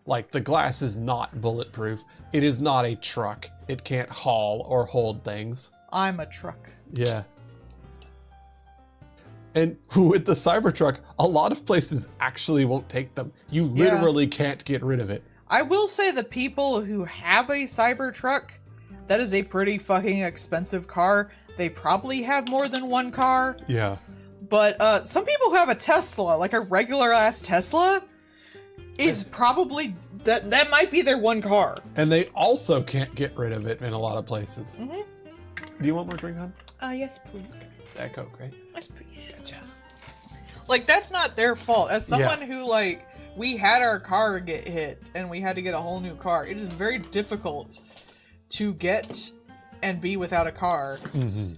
Like, the glass is not bulletproof. It is not a truck. It can't haul or hold things. I'm a truck. Yeah. And with the Cybertruck, a lot of places actually won't take them. You literally can't get rid of it. I will say the people who have a Cybertruck, that is a pretty fucking expensive car. They probably have more than one car. Yeah. But some people who have a Tesla, like a regular ass Tesla, is probably that might be their one car. And they also can't get rid of it in a lot of places. Mm-hmm. Do you want more drink, hon? Yes, please. That Coke, right? Yes, please. Gotcha. Like, that's not their fault. As someone who, like, we had our car get hit and we had to get a whole new car, it is very difficult to get and be without a car. Mm-hmm.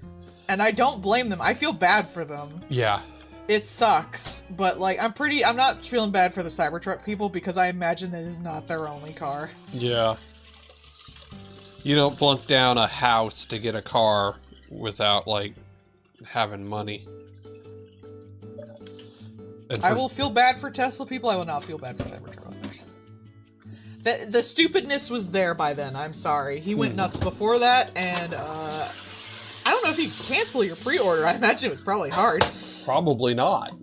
And I don't blame them. I feel bad for them. Yeah. It sucks, but like I'm not feeling bad for the Cybertruck people because I imagine that is not their only car. Yeah. You don't plunk down a house to get a car without like having money. I will feel bad for Tesla people. I will not feel bad for Cybertruck owners. The stupidness was there by then. I'm sorry. He went nuts before that, and I don't know if you could cancel your pre-order. I imagine it was probably hard. Probably not.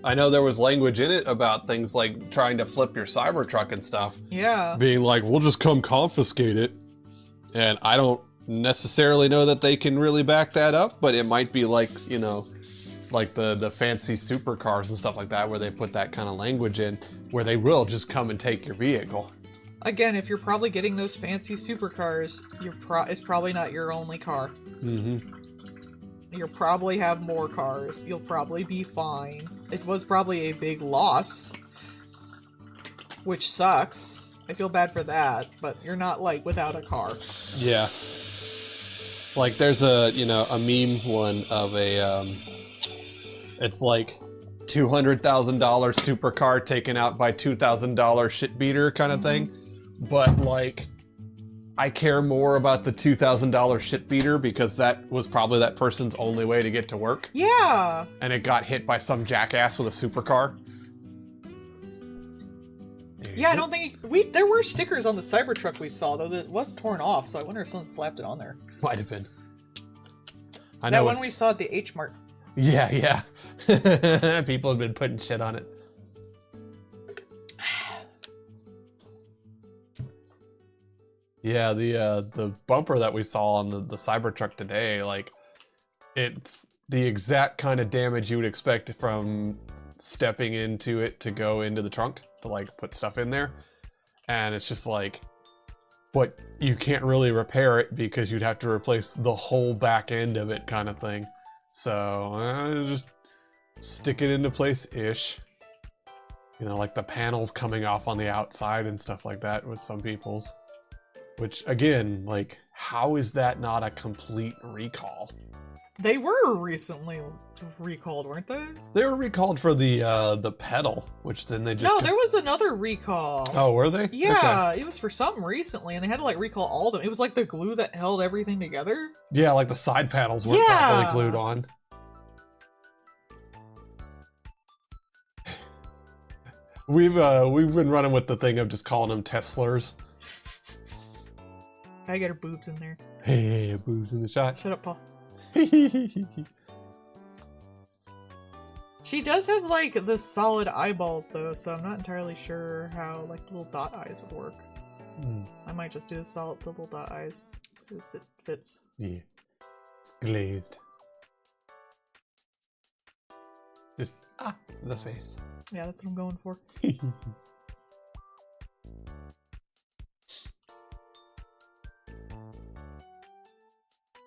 I know there was language in it about things like trying to flip your Cybertruck and stuff. Yeah. Being like, we'll just come confiscate it. And I don't necessarily know that they can really back that up, but it might be like, you know, like the fancy supercars and stuff like that where they put that kind of language in where they will just come and take your vehicle. Again, if you're probably getting those fancy supercars, it's probably not your only car. Mm-hmm. You'll probably have more cars. You'll probably be fine. It was probably a big loss, which sucks. I feel bad for that, but you're not, like, without a car. Yeah. Like, there's a, you know, a meme one of a, it's like $200,000 supercar taken out by $2,000 shit beater kind of thing. But like, I care more about the $2,000 shit beater because that was probably that person's only way to get to work. Yeah. And it got hit by some jackass with a supercar. Yeah, I don't think there were stickers on the Cybertruck we saw though that was torn off, so I wonder if someone slapped it on there. Might have been. I That know one we saw at the H Mart. Yeah, yeah. People have been putting shit on it. Yeah, the bumper that we saw on the Cybertruck today, like, it's the exact kind of damage you would expect from stepping into it to go into the trunk to like put stuff in there. And it's just like, but you can't really repair it because you'd have to replace the whole back end of it kind of thing. So just stick it into place-ish. You know, like the panels coming off on the outside and stuff like that with some people's. Which, again, like, how is that not a complete recall? They were recently recalled, weren't they? They were recalled for the pedal, which then they just... No, there was another recall. Oh, were they? Yeah, Okay. it was for something recently, and they had to, like, recall all of them. It was, like, the glue that held everything together. Yeah, like the side panels weren't properly glued on. We've been running with the thing of just calling them Teslers. I got her boobs in there. Hey, boobs in the shot. Shut up, Paul. She does have, like, the solid eyeballs, though, so I'm not entirely sure how, like, the little dot eyes would work. I might just do the little dot eyes, because it fits. Yeah. It's glazed. Just, the face. Yeah, that's what I'm going for.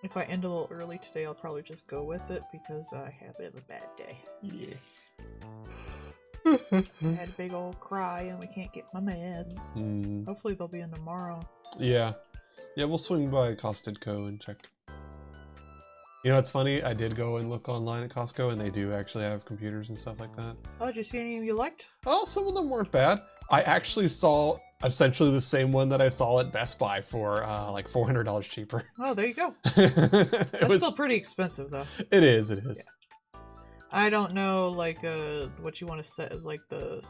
If I end a little early today, I'll probably just go with it because I have a bad day. Yeah. I had a big old cry and we can't get my meds. Hopefully they'll be in tomorrow. Yeah. Yeah, we'll swing by Costco and check. You know, it's funny, I did go and look online at Costco and they do actually have computers and stuff like that. Oh, did you see any you liked? Oh, some of them weren't bad. I actually saw essentially the same one that I saw at Best Buy for like $400 cheaper. Oh, there you go. That's Still pretty expensive though. It is, it is. Yeah. I don't know like what you want to set as like the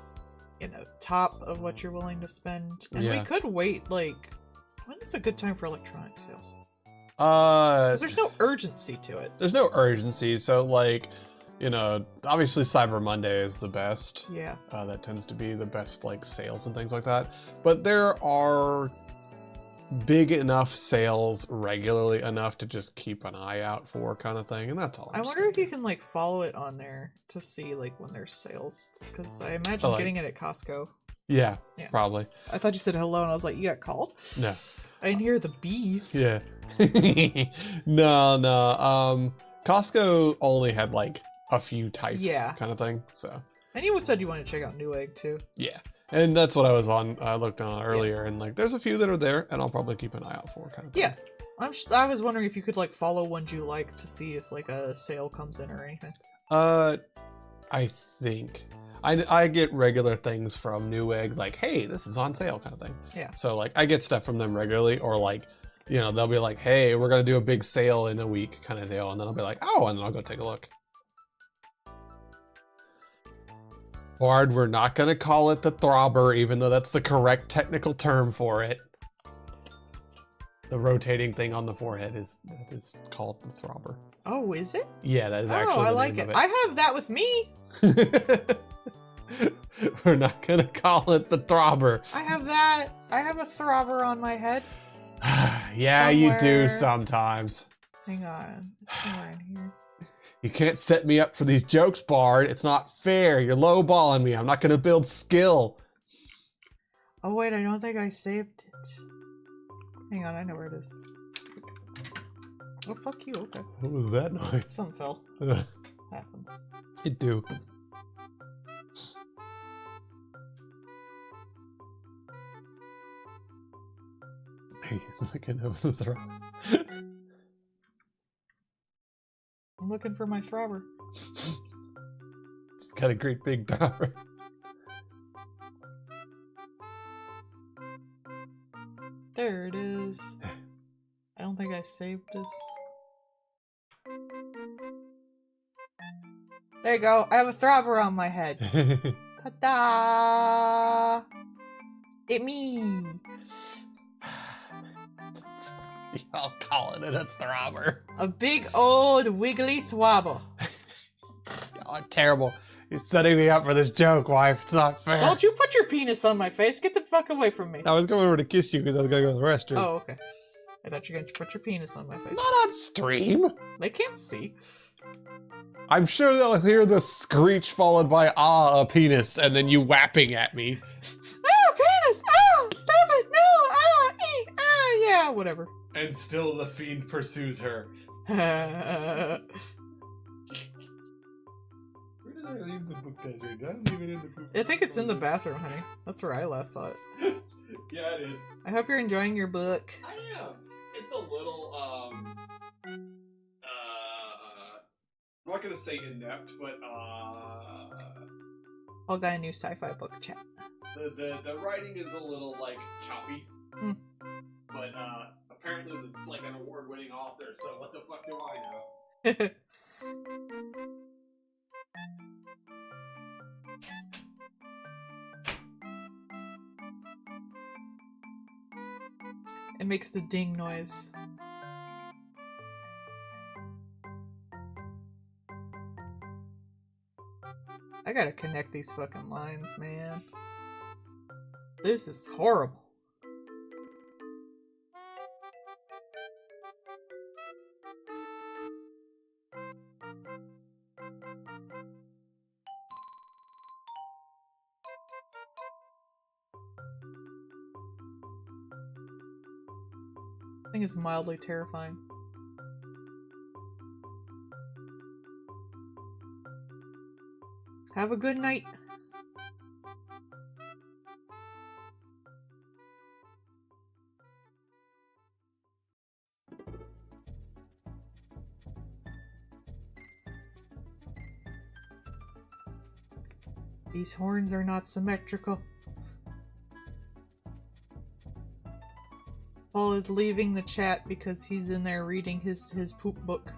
top of what you're willing to spend. And we could wait like when is a good time for electronic sales? 'Cause there's no urgency to it. There's no urgency, so like, you know, obviously Cyber Monday is the best. Yeah. That tends to be the best like sales and things like that. But there are big enough sales regularly enough to just keep an eye out for kind of thing, and that's all. I wonder if you can like follow it on there to see like when there's sales, because I imagine getting it at Costco. Yeah, probably. I thought you said hello and I was like, you got called? No. I didn't hear the bees. Yeah. No. Costco only had like a few types kind of thing, so. And you said you wanted to check out Newegg too. Yeah. And that's what I was on. I looked on earlier, and like, there's a few that are there, and I'll probably keep an eye out for kind of thing. Yeah, I was wondering if you could like follow ones you like to see if like a sale comes in or anything. I think I get regular things from Newegg, like, hey, this is on sale kind of thing. Yeah. So like, I get stuff from them regularly, or like, you know, they'll be like, hey, we're gonna do a big sale in a week kind of deal, and then I'll be like, oh, and then I'll go take a look. Bard, we're not gonna call it the throbber, even though that's the correct technical term for it. The rotating thing on the forehead is called the throbber. Oh, is it? Yeah, that is actually the I like name it. of I have that with me. We're not gonna call it the throbber. I have that. I have a throbber on my head. Yeah, you do sometimes. Hang on. It's somewhere in here. You can't set me up for these jokes, Bard. It's not fair. You're lowballing me. I'm not gonna build skill. Oh wait, I don't think I saved it. Hang on, I know where it is. Oh, fuck you, okay. What was that noise? Something fell. Happens. It do. Hey, looking over the throne. I'm looking for my throbber. She's got a great big throbber. There it is. I don't think I saved this. There you go. I have a throbber on my head. Ta-da! It me. Y'all calling it a throbber. A big old wiggly thwobber. Y'all are terrible. You're setting me up for this joke, wife. It's not fair. Don't you put your penis on my face. Get the fuck away from me. I was going over to kiss you because I was going to go to the restroom. Oh, okay. I thought you were going to put your penis on my face. Not on stream. They can't see. I'm sure they'll hear the screech followed by a penis, and then you whapping at me. Ah, penis! Ah, stop it! No! Ah, yeah, whatever. And still the fiend pursues her. I Where did I leave the book, guys? Did I leave it in the book? think it's in the bathroom, honey. That's where I last saw it. Yeah, it is. I hope you're enjoying your book. I am. It's a little, I'm not gonna say inept, but, All got a new sci-fi book chat. the writing is a little, like, choppy. Hmm. But, apparently it's like an award-winning author, so what the fuck do I know? It makes the ding noise. I gotta connect these fucking lines, man. This is horrible. I think it's mildly terrifying. Have a good night. These horns are not symmetrical. Paul is leaving the chat because he's in there reading his poop book.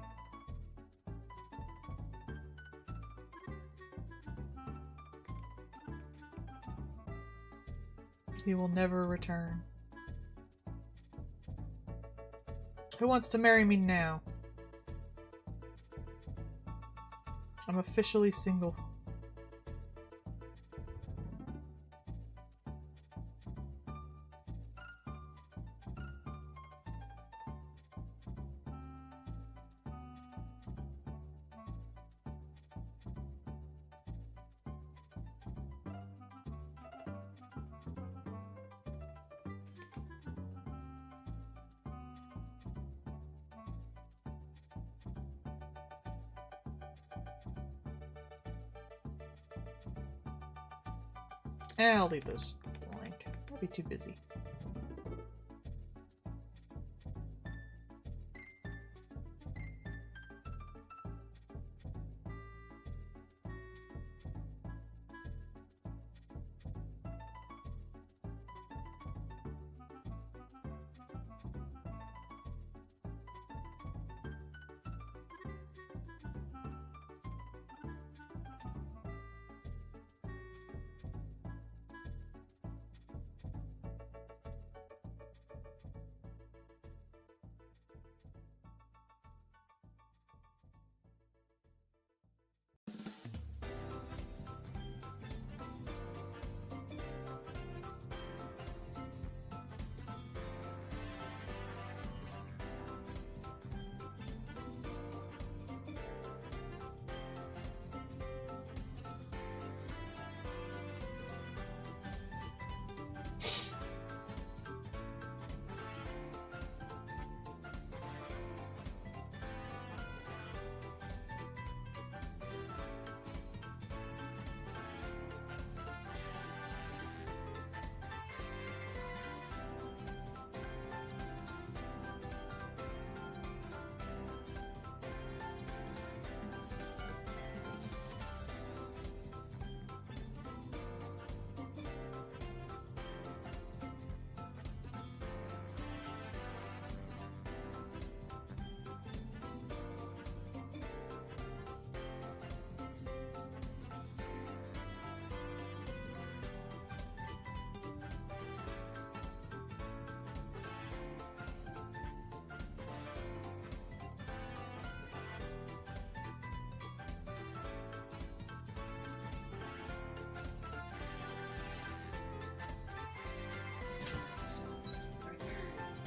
He will never return. Who wants to marry me now? I'm officially single. I'll leave those blank. I'll be too busy.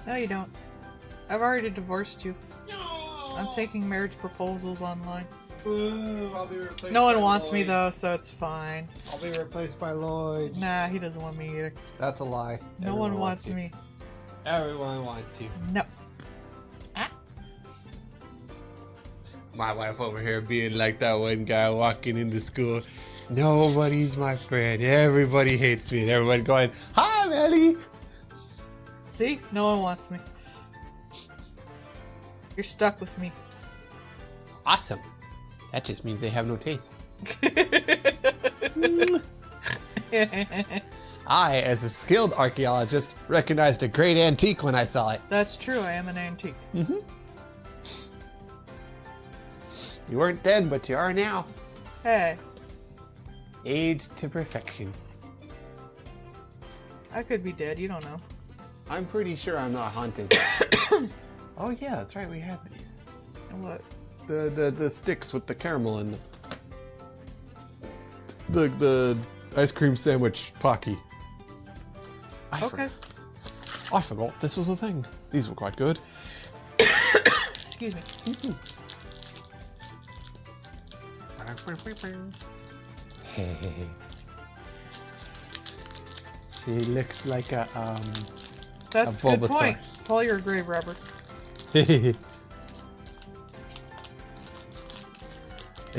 No, you don't. I've already divorced you. No. I'm taking marriage proposals online. Ooh, I'll be replaced. No one by wants me Lloyd. though, so it's fine. I'll be replaced by Lloyd. Nah, he doesn't want me either. That's a lie. No one wants you. me. Everyone wants you. No. My wife over here being like that one guy walking into school. Nobody's my friend. Everybody hates me. And everybody going, hi, Melly. See? No one wants me. You're stuck with me. Awesome. That just means they have no taste. I, as a skilled archaeologist, recognized a great antique when I saw it. That's true, I am an antique. Mm-hmm. You weren't then, but you are now. Hey, Aged to perfection. I could be dead, you don't know. I'm pretty sure I'm not haunted. Oh yeah, that's right, we had these. What? The sticks with the caramel in them. The ice cream sandwich Pocky. Okay. I forgot this was a thing. These were quite good. Excuse me. Hey. She looks like a That's A a good Bulbasaur. point. Pull your grave robber. It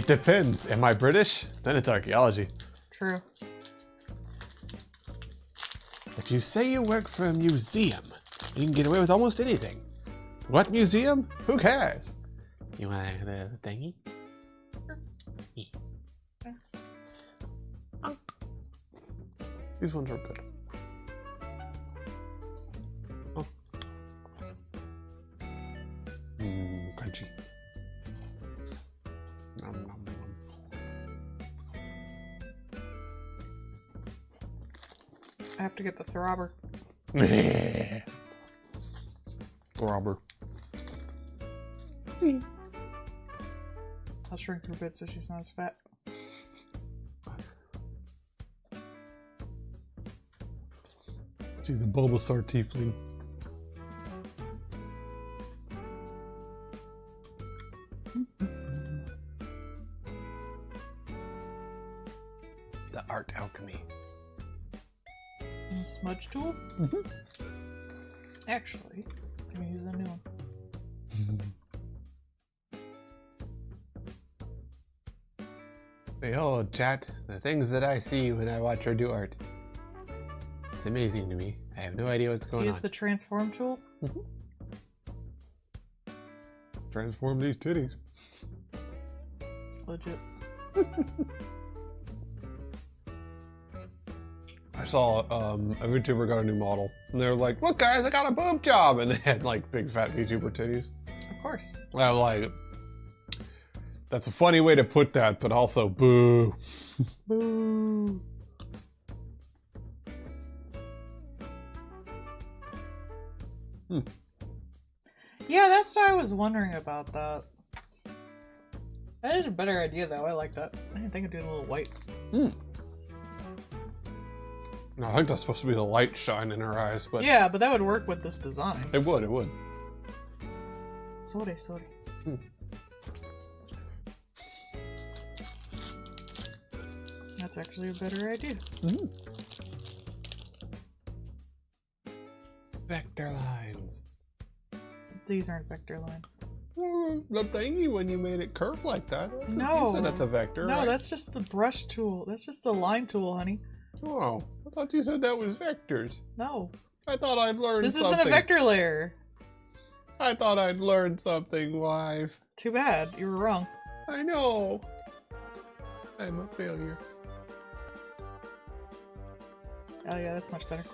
depends. Am I British? Then it's archaeology. True. If you say you work for a museum, you can get away with almost anything. What museum? Who cares? You want the thingy? Yeah. Oh. These ones are good. Oh. Crunchy. Nom, nom, nom. I have to get the throbber. Robber. I'll shrink her a bit so she's not as fat. She's a Bulbasaur tiefling. The art alchemy. And smudge tool? Actually, I'm gonna use a new one. Behold, chat, the things that I see when I watch her do art. It's amazing to me. I have no idea what's going Use on. the transform tool? Transform these titties. Legit. I saw a VTuber got a new model, and they were like, "Look, guys, I got a boob job," and they had like big fat VTuber titties. Of course. And I'm like, that's a funny way to put that, but also boo. Boo. Yeah, that's what I was wondering about that. That is a better idea though, I like that. I didn't think of doing a little white. No, I think that's supposed to be the light shine in her eyes, but Yeah, but that would work with this design. it would, it would. Sorry. That's actually a better idea. Vector lines. These aren't vector lines. The thingy when you made it curve like that. No. You said that's a vector, No, right? that's just the brush tool. That's just the line tool, honey. Oh, I thought you said that was vectors. No. I thought I'd learned This something. isn't a vector layer. I thought I'd learned something, wife. Too bad. You were wrong. I know. I'm a failure. Oh yeah, that's much better.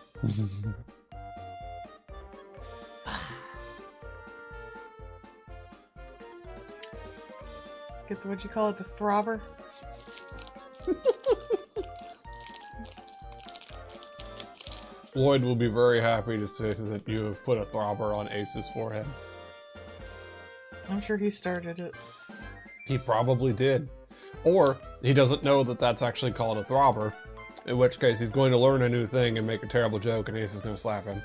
Let's get the, what'd you call it, the throbber? Lloyd will be very happy to say that you have put a throbber on Ace's forehead. I'm sure he started it. He probably did. Or he doesn't know that that's actually called a throbber, in which case he's going to learn a new thing and make a terrible joke and Ace is going to slap him.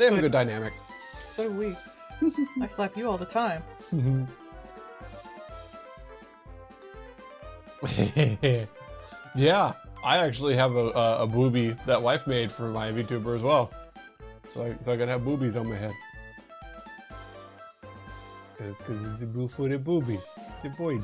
They have a good dynamic. So do we. I slap you all the time. Yeah, I actually have a boobie that wife made for my VTuber as well. So I can have boobies on my head. Because it's a blue-footed boobie. It's a void.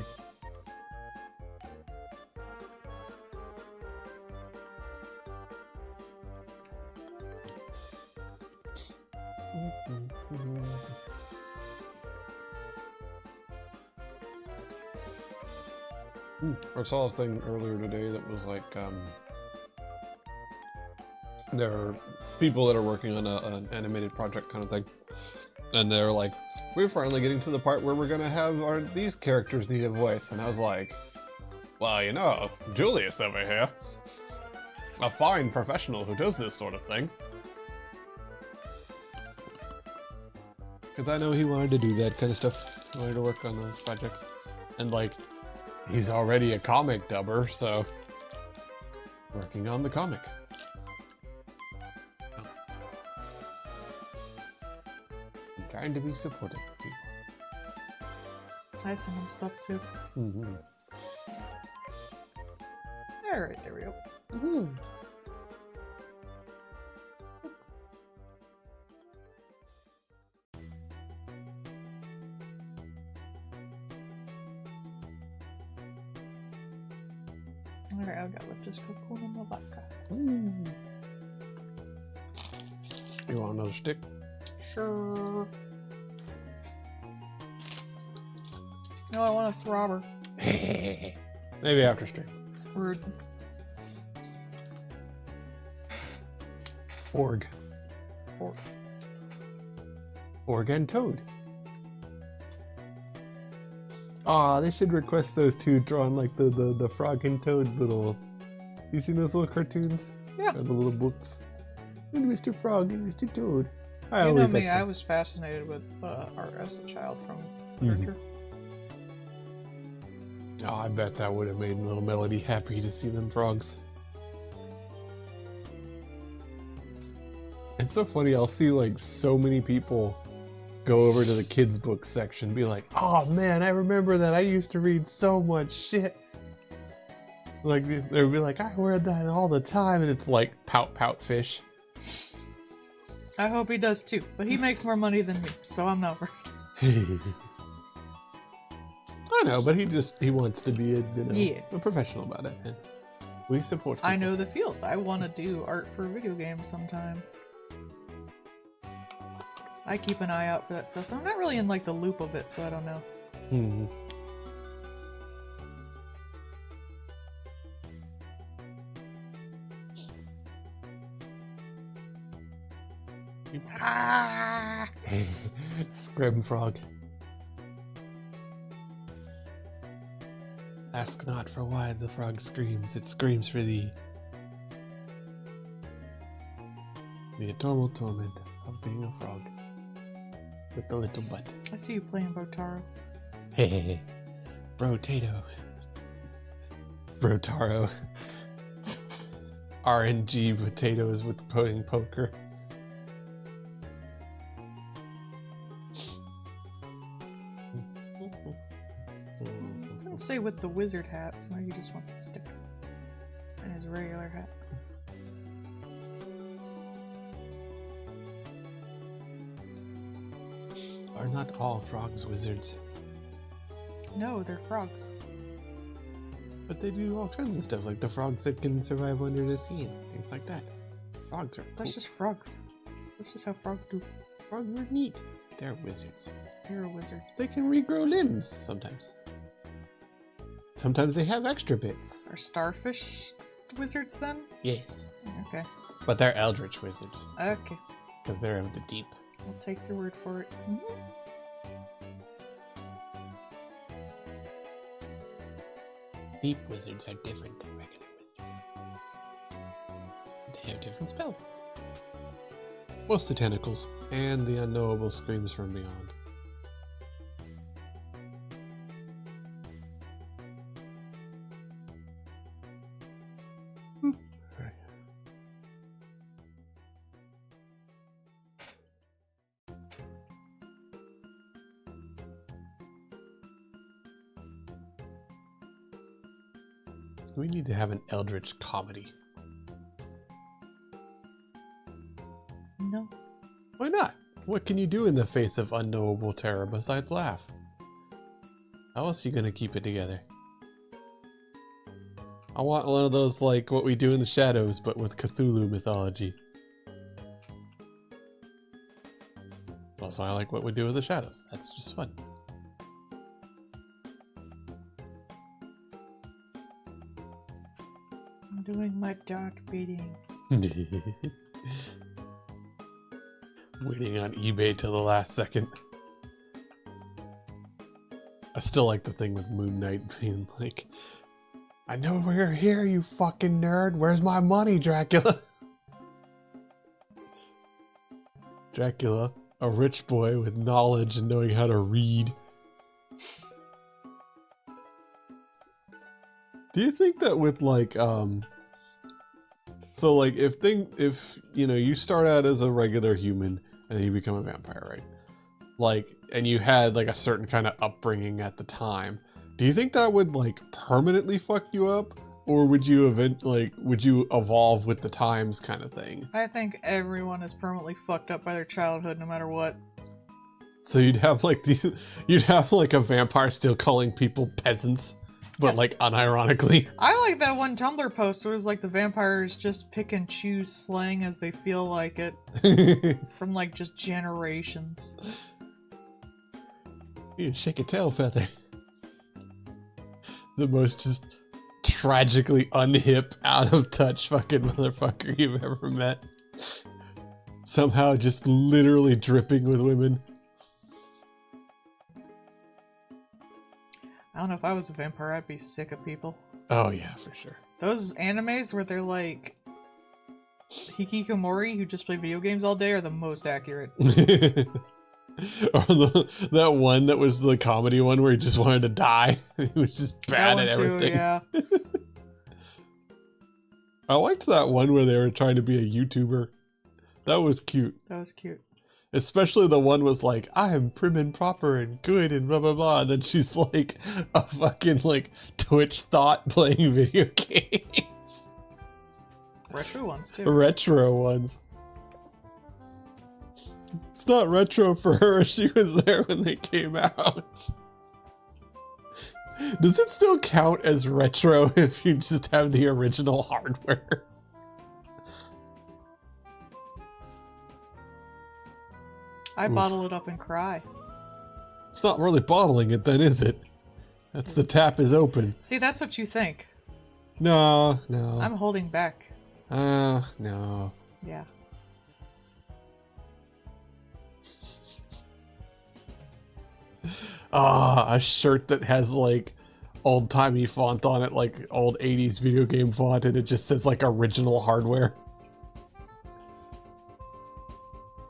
I saw a thing earlier today that was like, there are people that are working on an animated project kind of thing, and they're like, we're finally getting to the part where we're gonna have these characters need a voice, and I was like, well, you know, Julius over here, a fine professional who does this sort of thing. Because I know he wanted to do that kind of stuff. He wanted to work on those projects. And like, he's already a comic dubber, so working on the comic. I'm trying to be supportive of people. I send him stuff too. Mm-hmm. Alright, there we go. Mm-hmm. Alright, I've got just Hakuna Matata. You want another stick? Sure. No, I want a throbber. Maybe after stream. Rude. Org. Org and Toad. Aw, they should request those two drawn like the frog and toad little... You seen those little cartoons? Yeah. Or the little books? And Mr. Frog and Mr. Toad. You know me, I was fascinated with art as a child from literature. Oh, I bet that would have made little Melody happy to see them frogs. It's so funny, I'll see like so many people go over to the kids book section and be like, oh man, I remember that, I used to read so much shit. Like, they'll be like, I read that all the time, and it's like Pout Fish. I hope he does too, but he makes more money than me, so I'm not worried. I know, but he wants to be a professional about it, and we support people. I know the feels. I want to do art for video games sometime. I keep an eye out for that stuff. I'm not really in like the loop of it, so I don't know. Ah! Scrim frog. Ask not for why the frog screams, it screams for thee. The eternal torment of being a frog. With the little butt. I see you playing Botaro. Hey, Brotato. Brotaro. RNG potatoes with pudding poker. Doesn't say with the wizard hat, so he just wants to stick in his regular hat. Are not all frogs wizards? No, they're frogs. But they do all kinds of stuff, like the frogs that can survive under the sea and things like that. Frogs are cool. That's just frogs. That's just how frogs do. Frogs are neat. They're wizards. You're a wizard. They can regrow limbs sometimes. Sometimes they have extra bits. Are starfish wizards then? Yes. Okay. But they're eldritch wizards. Okay. Because they're of the deep. I'll take your word for it. Deep wizards are different than regular wizards. They have different spells. Plus the tentacles, and the unknowable screams from beyond. We need to have an Eldritch comedy. No. Why not? What can you do in the face of unknowable terror besides laugh? How else are you gonna keep it together? I want one of those like What We Do in the Shadows, but with Cthulhu mythology. Also, I like What We Do in the Shadows. That's just fun. I'm doing my dog beating. Waiting on eBay till the last second. I still like the thing with Moon Knight being like, I know we're here, you fucking nerd. Where's my money, Dracula? Dracula, a rich boy with knowledge and knowing how to read. Do you think that with like, so like if you know, you start out as a regular human and then you become a vampire, right? Like, and you had like a certain kind of upbringing at the time. Do you think that would like permanently fuck you up, or would you would you evolve with the times kind of thing? I think everyone is permanently fucked up by their childhood, no matter what. So you'd have like you'd have like a vampire still calling people peasants, but Yes. like unironically. I like that one Tumblr post where it was like the vampires just pick and choose slang as they feel like it from like just generations. You shake a tail feather. The most just tragically unhip, out of touch fucking motherfucker you've ever met. Somehow just literally dripping with women. I don't know, if I was a vampire, I'd be sick of people. Oh yeah, for sure. Those animes where they're like hikikomori who just play video games all day are the most accurate. Or that one that was the comedy one where he just wanted to die. He was just bad at everything. Yeah. I liked that one where they were trying to be a YouTuber. That was cute. That was cute. Especially the one was like, I am prim and proper and good and blah blah blah. And then she's like a fucking like Twitch thought playing video games. Retro ones too. Retro ones. It's not retro for her. She was there when they came out. Does it still count as retro if you just have the original hardware? I bottle it up and cry. It's not really bottling it then, is it? That's the tap is open. See, that's what you think. No, no. I'm holding back. No. Yeah. A shirt that has like old-timey font on it, like old 80s video game font, and it just says like original hardware.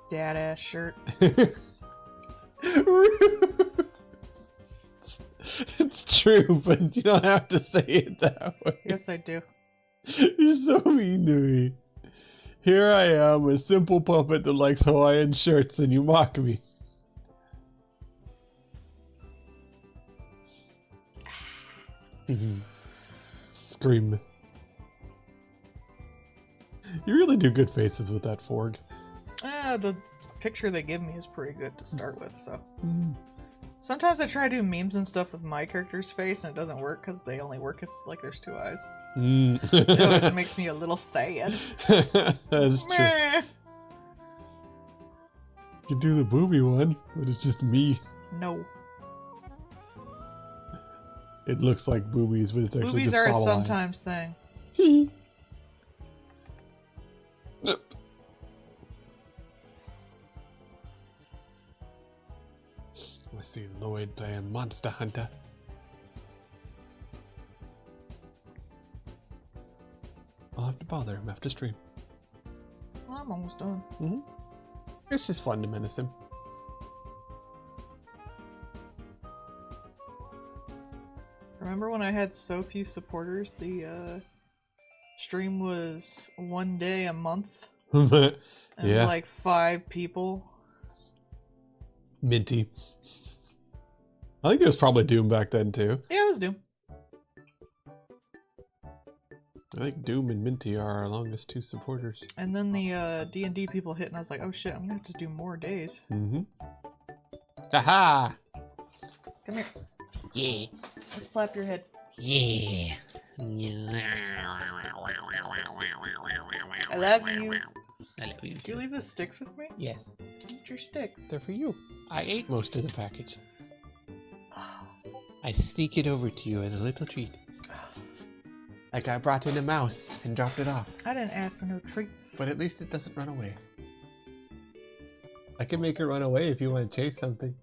Dad ass shirt. It's true, but you don't have to say it that way. Yes, I do. You're so mean to me. Here I am, a simple puppet that likes Hawaiian shirts, and you mock me. Scream. You really do good faces with that Forg. The picture they give me is pretty good to start with, so. Sometimes I try to do memes and stuff with my character's face, and it doesn't work because they only work if like there's two eyes. It always makes me a little sad. That's true. Meh. You can do the booby one, but it's just me. No. It looks like boobies, but it's actually Boobies just are a bottle eyes. sometimes thing. I see Lloyd playing Monster Hunter. I'll have to bother him after stream. Well, I'm almost done. It's just fun to menace him. Remember when I had so few supporters? The stream was one day a month. And it Yeah. was like 5 people. Minty. I think it was probably Doom back then too. Yeah, it was Doom. I think Doom and Minty are our longest 2 supporters. And then the D&D people hit, and I was like, oh shit, I'm gonna have to do more days. Mm-hmm. Aha! Come here. Yeah. Let's clap your head. Yeah. I love you. I love you Do you too. leave the sticks with me? Yes, Eat your sticks. they're for you. I ate most of the package. I sneak it over to you as a little treat. Like I brought in a mouse and dropped it off. I didn't ask for no treats. But at least it doesn't run away. I can make her run away if you want to chase something.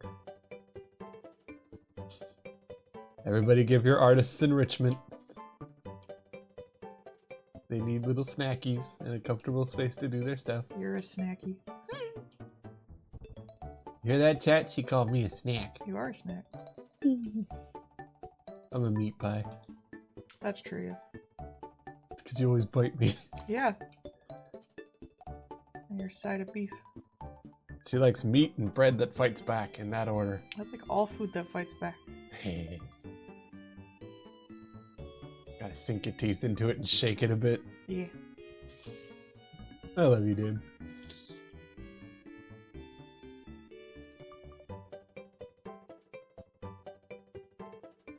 Everybody give your artists enrichment. They need little snackies and a comfortable space to do their stuff. You're a snacky. You hear that, chat? She called me a snack. You are a snack. I'm a meat pie. That's true, yeah. Because you always bite me. Yeah. And your side of beef. She likes meat and bread that fights back in that order. I like all food that fights back. Hey. Gotta sink your teeth into it and shake it a bit. Yeah. I love you, dude.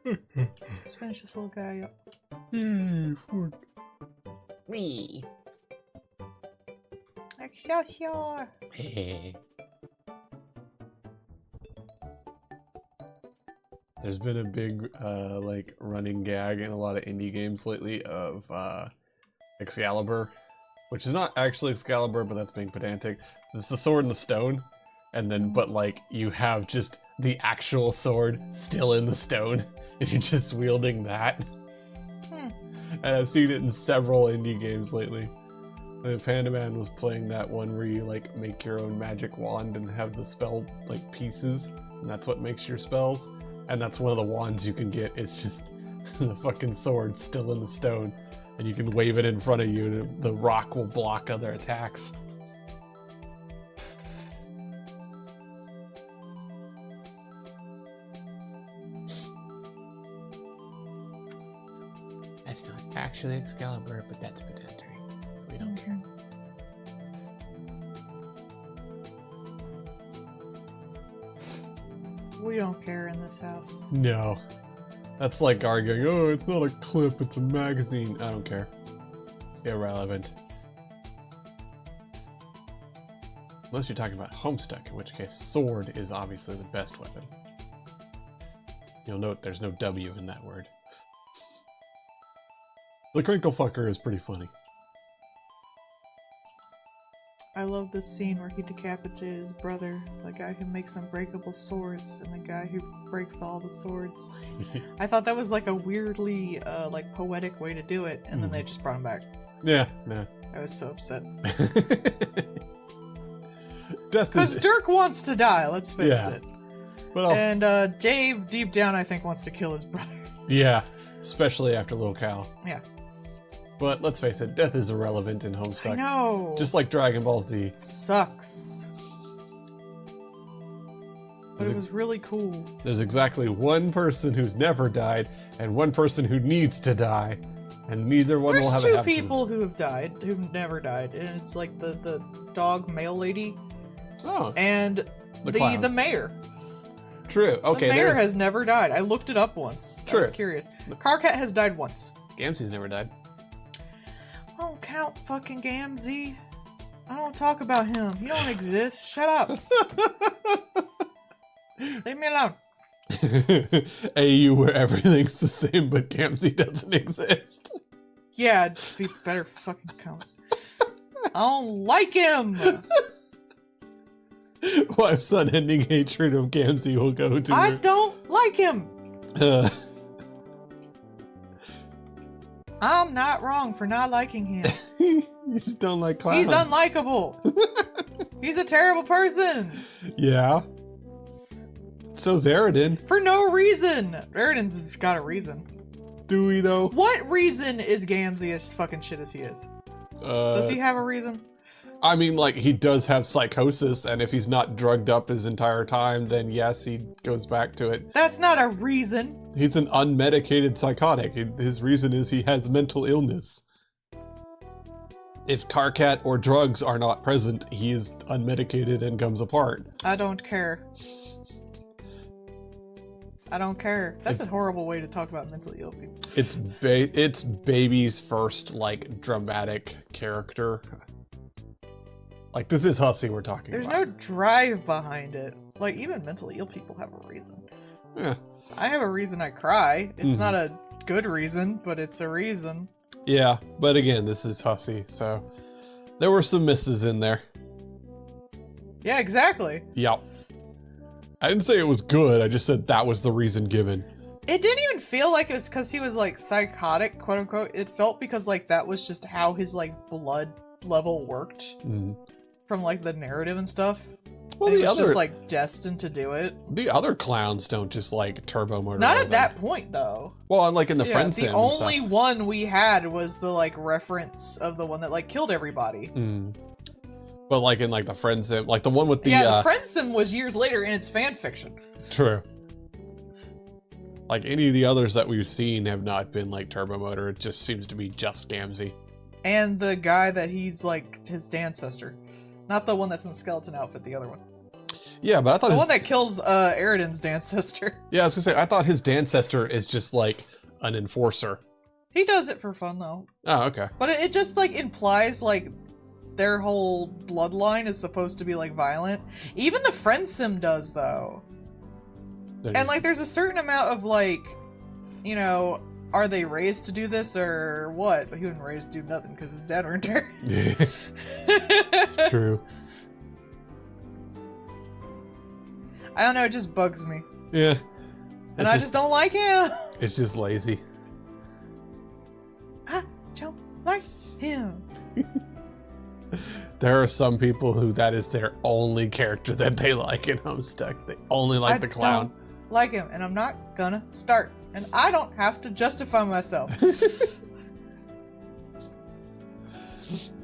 Let's finish this little guy up. Me. Excelsior! Hey. There's been a big, like, running gag in a lot of indie games lately of, Excalibur. Which is not actually Excalibur, but that's being pedantic. It's the sword and the stone. And then, but, like, you have just the actual sword still in the stone. And you're just wielding that. And I've seen it in several indie games lately. The Panda Man was playing that one where you, like, make your own magic wand and have the spell, like, pieces. And that's what makes your spells. And that's one of the wands you can get. It's just the fucking sword still in the stone. And you can wave it in front of you and the rock will block other attacks. That's not actually Excalibur, but that's pedantry. We don't care. We don't care in this house. No. That's like arguing, oh, it's not a clip, it's a magazine. I don't care. Irrelevant. Unless you're talking about Homestuck, in which case sword is obviously the best weapon. You'll note there's no W in that word. The Crinkle Fucker is pretty funny. I love this scene where he decapitated his brother, the guy who makes unbreakable swords, and the guy who breaks all the swords. I thought that was like a weirdly, like poetic way to do it, and then they just brought him back. Yeah, no. I was so upset. Death Because is... Dirk wants to die, let's face Yeah. it. But also, And Dave, deep down, I think wants to kill his brother. yeah, especially after Lil Cal. Yeah. But let's face it, death is irrelevant in Homestuck. I know. Just like Dragon Ball Z. It sucks. But it was really cool. There's exactly one person who's never died, and one person who needs to die, and neither one will There's have two it happen. people who have died, who've never died, and it's like the dog male lady Oh, and The clown. the mayor. true. Okay, The mayor there's... has never died. I looked it up once. I was True. curious. Carcat has died once. Gamzee's never died. I don't count fucking Gamzee. I don't talk about him. He don't exist. Shut up. Leave me alone. AU where everything's the same, but Gamzee doesn't exist. Yeah, just be better fucking count. I don't like him. Wife's unending hatred of Gamzee will go to I her. don't like him. I'm not wrong for not liking him. You just don't like clowns. He's unlikable. He's a terrible person. Yeah. So's Aridin. For no reason. Eridan's got a reason. Do we though? What reason is Gamzee as fucking shit as he is? Does he have a reason? I mean, like, he does have psychosis, and if he's not drugged up his entire time, then yes, he goes back to it. That's not a reason. He's an unmedicated psychotic. His reason is he has mental illness. if Karkat or drugs are not present, he is unmedicated and comes apart. I don't care. I don't care. That's a horrible way to talk about mentally ill people. It's Baby's first like dramatic character. Like this is Hussey we're talking There's about. no drive behind it. Like even mentally ill people have a reason. Yeah. I have a reason I cry. It's not a good reason, but it's a reason. Yeah, but again, this is Hussey, so there were some misses in there. Yeah, exactly. Yep. I didn't say it was good, I just said that was the reason given. It didn't even feel like it was because he was like psychotic, quote unquote. It felt because like that was just how his like blood level worked from like the narrative and stuff. Well, and he was just like destined to do it. The other clowns don't just like turbo motor. Not at that point though. Well, like in the friend sim. The only one we had was the like reference of the one that like killed everybody. But like in like the friend sim, like the one with the the friend sim was years later and it's fan fiction. True. Like any of the others that we've seen have not been like turbo motor. It just seems to be just Gamzee. And the guy that he's like his ancestor. Not the one that's in the skeleton outfit, the other one. Yeah, but I thought the one that kills Eridan's ancestor. Yeah, I was gonna say I thought his ancestor is just like an enforcer. He does it for fun though. Oh, okay. But it just like implies like their whole bloodline is supposed to be like violent. Even the friend sim does though. And like there's a certain amount of like, you know, are they raised to do this or what? But he wasn't raised to do nothing because his dad weren't there. True. I don't know, it just bugs me. Yeah. And I just don't like him. It's just lazy. I don't like him. There are some people who that is their only character that they like in Homestuck. They only like the clown. Don't like him, and I'm not gonna start. And I don't have to justify myself.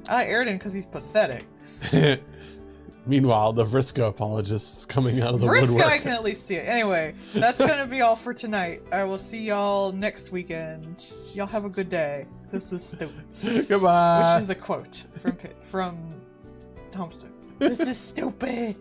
I like Eridan because he's pathetic. Meanwhile, the Vriska apologist is coming out of the Vriska, woodwork. I can at least see it. Anyway, that's gonna be all for tonight. I will see y'all next weekend. Y'all have a good day. This is stupid. Goodbye. Which is a quote from Homestuck. This is stupid.